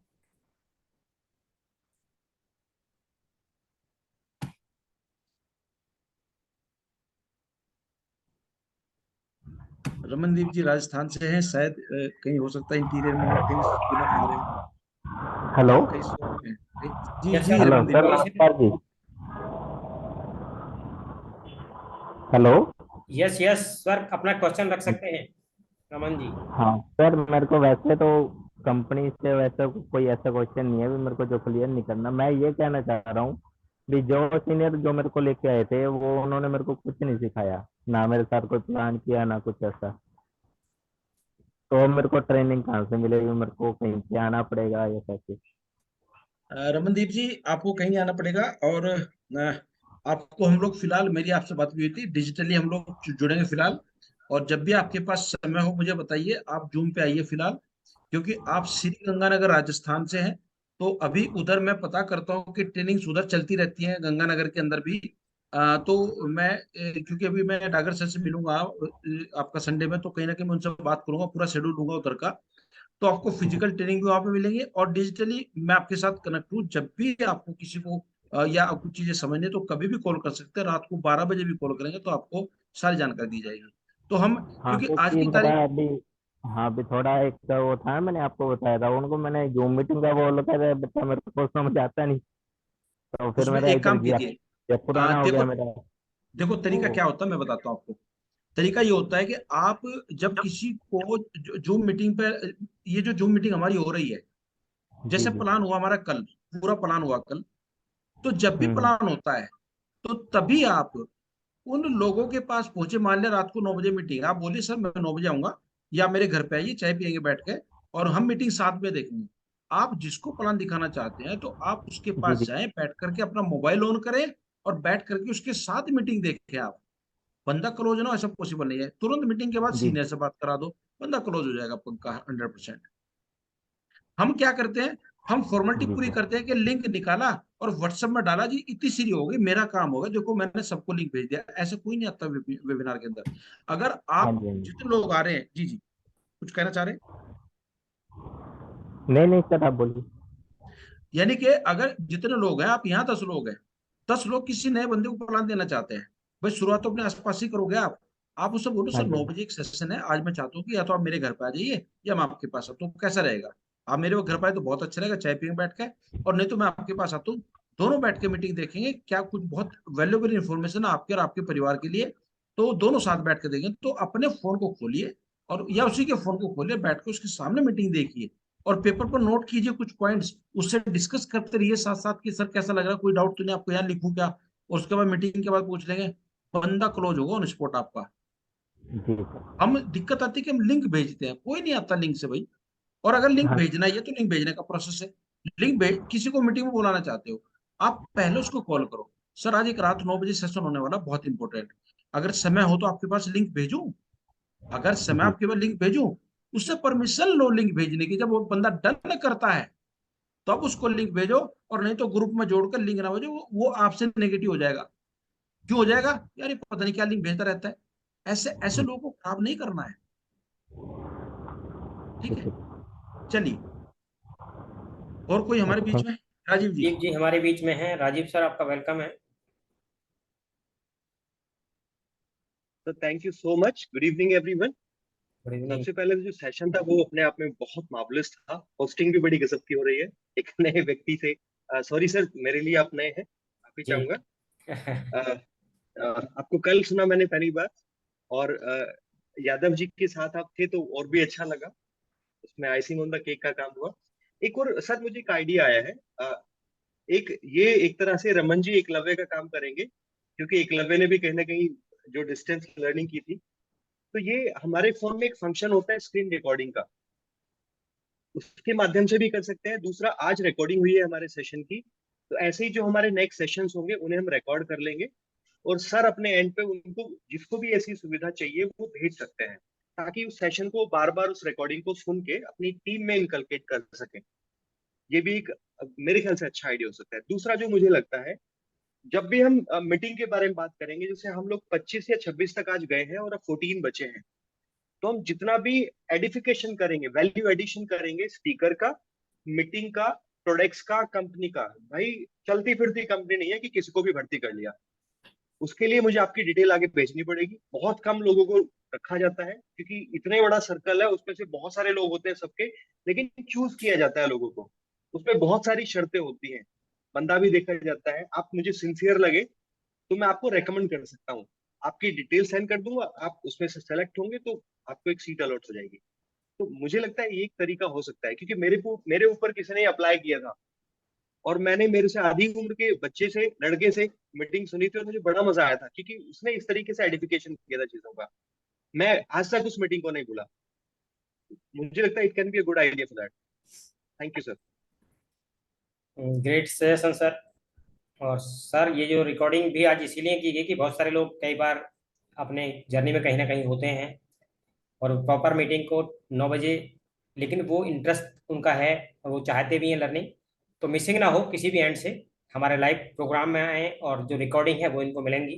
रमनदीप जी राजस्थान से हैं शायद, कहीं हो सकता है इंटीरियर में हो, कहीं बिना मांग रहे हो, हेलो। या कहीं शॉप में जी यस जी सर, हेलो रमनदीप सर, जी। नमस्कार जी। हेलो। यस यस सर, अपना क्वेश्चन रख सकते हैं रमन जी। हाँ सर, मेरे को वैसे तो कंपनी से वैसे कोई ऐसा क्वेश्चन नहीं है भी मेरे को जो क्लियर नहीं करना। मैं ये कहना चाह रहा हूँ भी जो सीनियर जो मेरे को लेके आए थे वो उन्होंने मेरे को कुछ नहीं सिखाया, ना मेरे साथ कोई प्लान किया ना कुछ ऐसा। तो मेरे को ट्रेनिंग कहाँ से मिलेगी? मेरे को कहीं से आना पड़ेगा या कैसे? रमनदीप जी आपको कहीं आना पड़ेगा, और आपको हम लोग फिलहाल, मेरी आपसे बात हुई थी, डिजिटली हम लोग जुड़ेंगे फिलहाल। और जब भी आपके पास समय हो मुझे बताइए, आप जूम पे आइए फिलहाल, क्योंकि आप श्री गंगानगर राजस्थान से हैं। तो अभी उधर मैं पता करता हूँ कि ट्रेनिंग्स उधर चलती रहती हैं गंगानगर के अंदर भी। तो मैं क्योंकि अभी मैं डागर सर से मिलूंगा आपका संडे में, तो कहीं ना कहीं मैं उनसे बात करूंगा, पूरा शेड्यूल लूंगा उधर का। तो आपको फिजिकल ट्रेनिंग भी वहां पे मिलेंगे, और डिजिटली मैं आपके साथ कनेक्ट हूँ। जब भी आपको किसी को या कुछ चीजें समझने, तो कभी भी कॉल कर सकते हैं, रात को 12 बजे भी कॉल करेंगे तो आपको सारी जानकारी दी जाएगी। तो हम, हाँ क्योंकि आज क्योंकि की मेरा तारीख। अभी, हाँ अभी थोड़ा एक तो वो था, मैंने आपको बताया था उनको, मैंने जूम मीटिंग का वो लोग कहते बच्चा मेरे को समझ आता नहीं, तो फिर उसमें मेरा एक इधर काम गया, कीजिए, ये पुराना हो देखो गया मेरा। देखो तरीका तो क्या होता है मैं बताता हूँ आपको। तरीका ये होता है कि आप जब किसी को जूम मीटिंग पे, ये जो जूम मीटिंग हमारी हो रही है, जी जैसे जी। प्लान हुआ हमारा कल, पूरा प्लान हुआ कल, तो जब भी हम्म। प्लान होता है तो तभी आप उन लोगों के पास पहुंचे। मान लिया रात को 9 बजे मीटिंग, आप बोलिए सर मैं 9 बजे आऊंगा, या मेरे घर पे आइए, चाय पियेंगे बैठ के, और हम मीटिंग साथ में देखेंगे। आप जिसको प्लान दिखाना चाहते हैं तो आप उसके जी पास जी। जाएं, बैठ करके अपना मोबाइल ऑन करें, और बैठ करके उसके साथ मीटिंग देखें। आप, बंदा क्लोज ना हो ऐसा पॉसिबल नहीं है, तुरंत मीटिंग के बाद जी सीनियर से बात करा दो, बंदा क्लोज हो जाएगा पक्का 100%। हम क्या करते हैं, हम फॉर्मेलिटी जी पूरी जी। करते हैं कि लिंक निकाला, और व्हाट्सएप में डाला, जी इतनी सीरी हो गई, मेरा काम होगा, देखो मैंने सबको लिंक भेज दिया। ऐसा कोई नहीं आता वेबिनार के अंदर। अगर हाँ आप जी, हाँ जी। जितने लोग आ रहे हैं, जी जी कुछ कहना चाह रहे हैं? नहीं नहीं सर, आप बोलिए। यानी कि अगर जितने लोग हैं, आप यहाँ 10 लोग हैं, 10 लोग किसी नए बंदे को प्लान देना चाहते हैं, भाई शुरुआत तो अपने आसपास ही करोगे आप उससे बोलो हाँ सर जी, 9 बजे एक सेशन है, आज मैं चाहता हूँ कि या तो आप मेरे घर पे आ जाइए या मैं आपके पास आता हूँ, कैसा रहेगा? आप मेरे घर पे आए तो बहुत अच्छा रहेगा, चाय पियेंगे बैठ के, और नहीं तो मैं आपके पास आता हूँ, दोनों बैठ के मीटिंग देखेंगे, क्या कुछ बहुत वैल्यूएबल इंफॉर्मेशन है आपके और आपके परिवार के लिए, तो दोनों साथ बैठ के देखेंगे। तो अपने फोन को खोलिए और या उसी के फोन को खोलिए, बैठ के उसके सामने मीटिंग देखिए और पेपर पर नोट कीजिए कुछ पॉइंट्स, उससे डिस्कस करते रहिए साथ साथ कि सर कैसा लग रहा है, कोई डाउट तो नहीं आपको, यहाँ लिखूं क्या? और उसके बाद मीटिंग के बाद पूछ लेंगे, बंदा क्लोज होगा ऑन स्पॉट आपका। जी सर। हम दिक्कत आती है कि हम लिंक भेजते हैं, कोई नहीं आता लिंक से भाई। और अगर लिंक हाँ भेजना है, ये तो लिंक भेजने का प्रोसेस है। लिंक भेज, किसी को मीटिंग में बुलाना चाहते हो, आप पहले उसको कॉल करो, सर आज एक रात 9 बजे सेशन होने वाला, बहुत इंपॉर्टेंट, अगर समय हो तो आपके पास लिंक भेजूं? अगर समय जी। आपके पास लिंक भेजूं, उससे परमिशन लो लिंक भेजने की। जब वो बंदा डन करता है तब उसको लिंक भेजो, और नहीं तो ग्रुप में जोड़कर लिंक ना भेजो, वो आपसे नेगेटिव हो जाएगा। क्यों हो जाएगा? यार ये पता नहीं क्या लिंक भेजता रहता है। ऐसे ऐसे लोगों को खराब नहीं करना है, ठीक ठीक है? है। चलिए, और कोई हमारे अच्छा। बीच में? राजीव जी। जी हमारे बीच में है राजीव सर, आपका वेलकम है। तो thank you so much. Good evening everyone. Good evening. सबसे पहले तो जो सेशन था वो अपने आप में बहुत मार्वलस था। होस्टिंग भी बड़ी गजब की हो रही है एक नए व्यक्ति से। सॉरी सर, मेरे लिए आप नए हैं, माफी जी। चाहूंगा। अ, आपको कल सुना मैंने पहली बार, और यादव जी के साथ आप थे तो और भी अच्छा लगा। उसमें आइसिंग ऑन द केक का काम हुआ। एक और सर मुझे एक आइडिया आया है। ये एक तरह से रमन जी एकलव्य का काम करेंगे, क्योंकि एकलव्य ने भी कहीं ना कहीं जो डिस्टेंस लर्निंग की थी। तो ये हमारे फोन में एक फंक्शन होता है स्क्रीन रिकॉर्डिंग का, उसके माध्यम से भी कर सकते हैं। दूसरा, आज रिकॉर्डिंग हुई है हमारे सेशन की, तो ऐसे ही जो हमारे नेक्स्ट सेशंस होंगे उन्हें हम रिकॉर्ड कर लेंगे, और सर अपने एंड पे उनको जिसको भी ऐसी सुविधा चाहिए वो भेज सकते हैं, ताकि उस सेशन को बार बार उस रिकॉर्डिंग को सुन के अपनी टीम में इनकलकेट कर सकें। ये भी एक मेरे ख्याल से अच्छा आइडिया हो सकता है। दूसरा जो मुझे लगता है, जब भी हम मीटिंग के बारे में बात करेंगे, जैसे हम लोग 25 या 26 तक आज गए हैं और अब 14 बचे हैं, तो हम जितना भी एडिफिकेशन करेंगे, वैल्यू एडिशन करेंगे, स्पीकर का, मीटिंग का, प्रोडक्ट्स का, कंपनी का, भाई चलती फिरती कंपनी नहीं है कि किसी को भी भर्ती कर लिया। उसके लिए मुझे आपकी डिटेल आगे भेजनी पड़ेगी। बहुत कम लोगों को रखा जाता है, क्योंकि इतने बड़ा सर्कल है, उसमें से बहुत सारे लोग होते हैं सबके, लेकिन चूज किया जाता है लोगों को। उसमें बहुत सारी शर्तें होती हैं, बंदा भी देखा जाता है। आप मुझे सिंसियर लगे तो मैं आपको रेकमेंड कर सकता हूँ, आपकी डिटेल सेंड कर दूंगा, आप उसमें से सेलेक्ट होंगे तो आपको एक सीट अलॉट हो जाएगी। तो मुझे लगता है ये एक तरीका हो सकता है, क्योंकि मेरे ऊपर किसी ने अप्लाई किया था, और मैंने मेरे से आधी उम्र के बच्चे से, लड़के से मीटिंग सुनी थी, और मुझे बड़ा मजा आया था, क्योंकि उसने इस तरीके से आइडेंटिफिकेशन किया था चीजों का। मैं आज तक उस मीटिंग को नहीं भूला। मुझे लगता है it can be a good idea for that. Thank you sir. Great suggestion sir. और सर ये जो रिकॉर्डिंग भी आज इसीलिए की गई कि बहुत सारे लोग कई बार अपने जर्नी में कहीं ना कहीं होते हैं, और प्रॉपर मीटिंग को 9 बजे, लेकिन वो इंटरेस्ट उनका है और वो चाहते भी हैं लर्निंग, तो मिसिंग ना हो किसी भी एंड से, हमारे लाइव प्रोग्राम में आए और जो रिकॉर्डिंग है वो इनको मिलेंगी।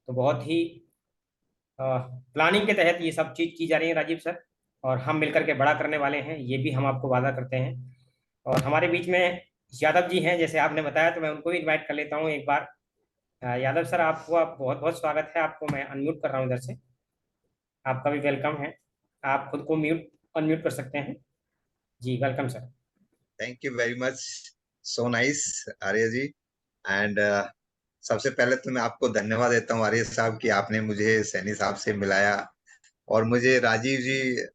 तो बहुत ही प्लानिंग के तहत ये सब चीज़ की जा रही है राजीव सर, और हम मिलकर के बड़ा करने वाले हैं, ये भी हम आपको वादा करते हैं। और हमारे बीच में यादव जी हैं, जैसे आपने बताया, तो मैं उनको भी इनवाइट कर लेता हूँ एक बार। यादव सर, आपको आप बहुत बहुत स्वागत है, आपको मैं अनम्यूट कर रहा हूँ इधर से, आपका भी वेलकम है। आप खुद को म्यूट अनम्यूट कर सकते हैं। जी welcome sir. Thank you very much, so nice Arya ji. And सबसे पहले तो मैं आपको धन्यवाद देता हूँ आर्य साहब कि आपने मुझे सैनी साहब से मिलाया, और मुझे राजीव जी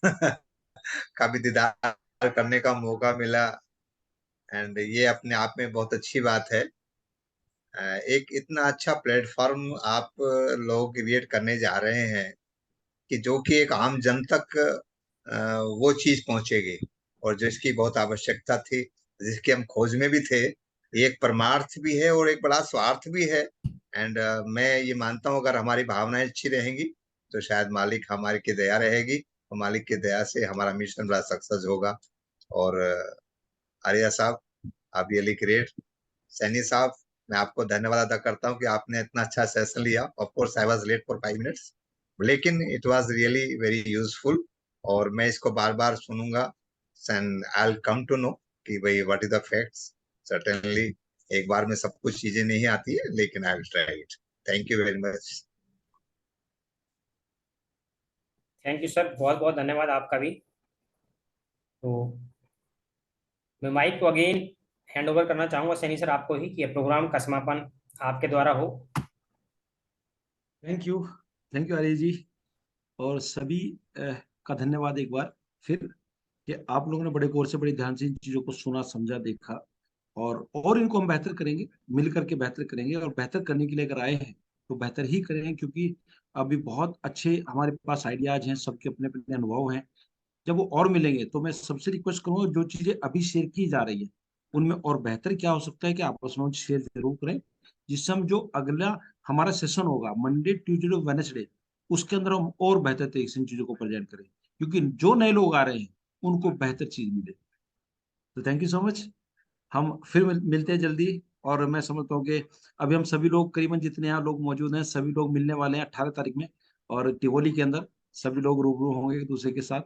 का भी दीदार करने का मौका मिला। एंड ये अपने आप में बहुत अच्छी बात है। एक इतना अच्छा प्लेटफॉर्म आप लोग क्रिएट करने जा रहे हैं कि जो कि एक आम जन तक वो चीज पहुंचेगी, और जिसकी बहुत आवश्यकता थी, जिसकी हम खोज में भी थे। ये एक परमार्थ भी है और एक बड़ा स्वार्थ भी है। एंड मैं ये मानता हूँ अगर हमारी भावनाएं अच्छी रहेंगी तो शायद मालिक हमारे की दया रहेगी, और मालिक की दया से हमारा मिशन बड़ा सक्सेस होगा। और आर्या साहब, आप रियली ग्रेट। सैनी साहब, मैं आपको धन्यवाद अदा करता हूँ कि आपने इतना अच्छा सेशन लिया। Of course I was late for 5 minutes, लेकिन it was really very useful, और मैं इसको बार बार सुनूंगा and I will come to know कि भाई what is the facts. Certainly एक बार में सब कुछ चीजें नहीं आती है, लेकिन I will try it. Thank you very much. Thank you sir, बहुत बहुत धन्यवाद आपका भी। तो मैं माइक को अगेन हैंड ओवर करना चाहूंगा सैनी सर आपको ही, कि ये प्रोग्राम का समापन आपके द्वारा हो। थैंक यू आर्य जी, और सभी का धन्यवाद एक बार फिर, कि आप लोगों ने बड़े गौर से बड़े ध्यान से इन चीजों को सुना, समझा, देखा, और इनको हम बेहतर करेंगे, मिल करके बेहतर करेंगे। और बेहतर करने के लिए अगर आए हैं तो बेहतर ही करेंगे, क्योंकि अभी बहुत अच्छे हमारे पास आइडियाज हैं, सबके अपने अपने अनुभव हैं। जब वो और मिलेंगे तो मैं सबसे रिक्वेस्ट करूंगा, जो चीजें अभी शेयर की जा रही है उनमें और बेहतर क्या हो सकता है कि आपस में शेयर जरूर करें, जिससे हम जो अगला हमारा सेशन होगा मंडे ट्यूजडे वेडनेसडे, उसके अंदर हम और बेहतर तरीके से इन चीजों को प्रेजेंट करें, क्योंकि जो नए लोग आ रहे हैं उनको बेहतर चीज मिले। तो थैंक यू सो मच। हम फिर मिलते हैं जल्दी। और मैं समझता हूँ कि अभी हम सभी लोग, करीबन जितने यहाँ लोग मौजूद हैं, सभी लोग मिलने वाले हैं 18 तारीख में, और टिवोली के अंदर सभी लोग रूबरू होंगे, एक दूसरे के साथ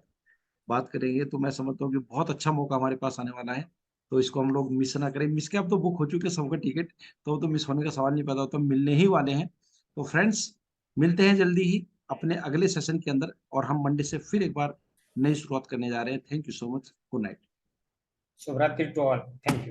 बात करेंगे। तो मैं समझता हूँ कि बहुत अच्छा मौका हमारे पास आने वाला है, तो इसको हम लोग मिस ना करें। मिस के अब तो बुक हो चुके हैं सबका टिकट, तो मिस होने का सवाल नहीं पैदा होता, मिलने ही वाले हैं। तो फ्रेंड्स, मिलते हैं जल्दी ही अपने अगले सेशन के अंदर, और हम मंडे से फिर एक बार नई शुरुआत करने जा रहे हैं। Thank you so much, good night. शुभरात्रि टू ऑल, थैंक यू।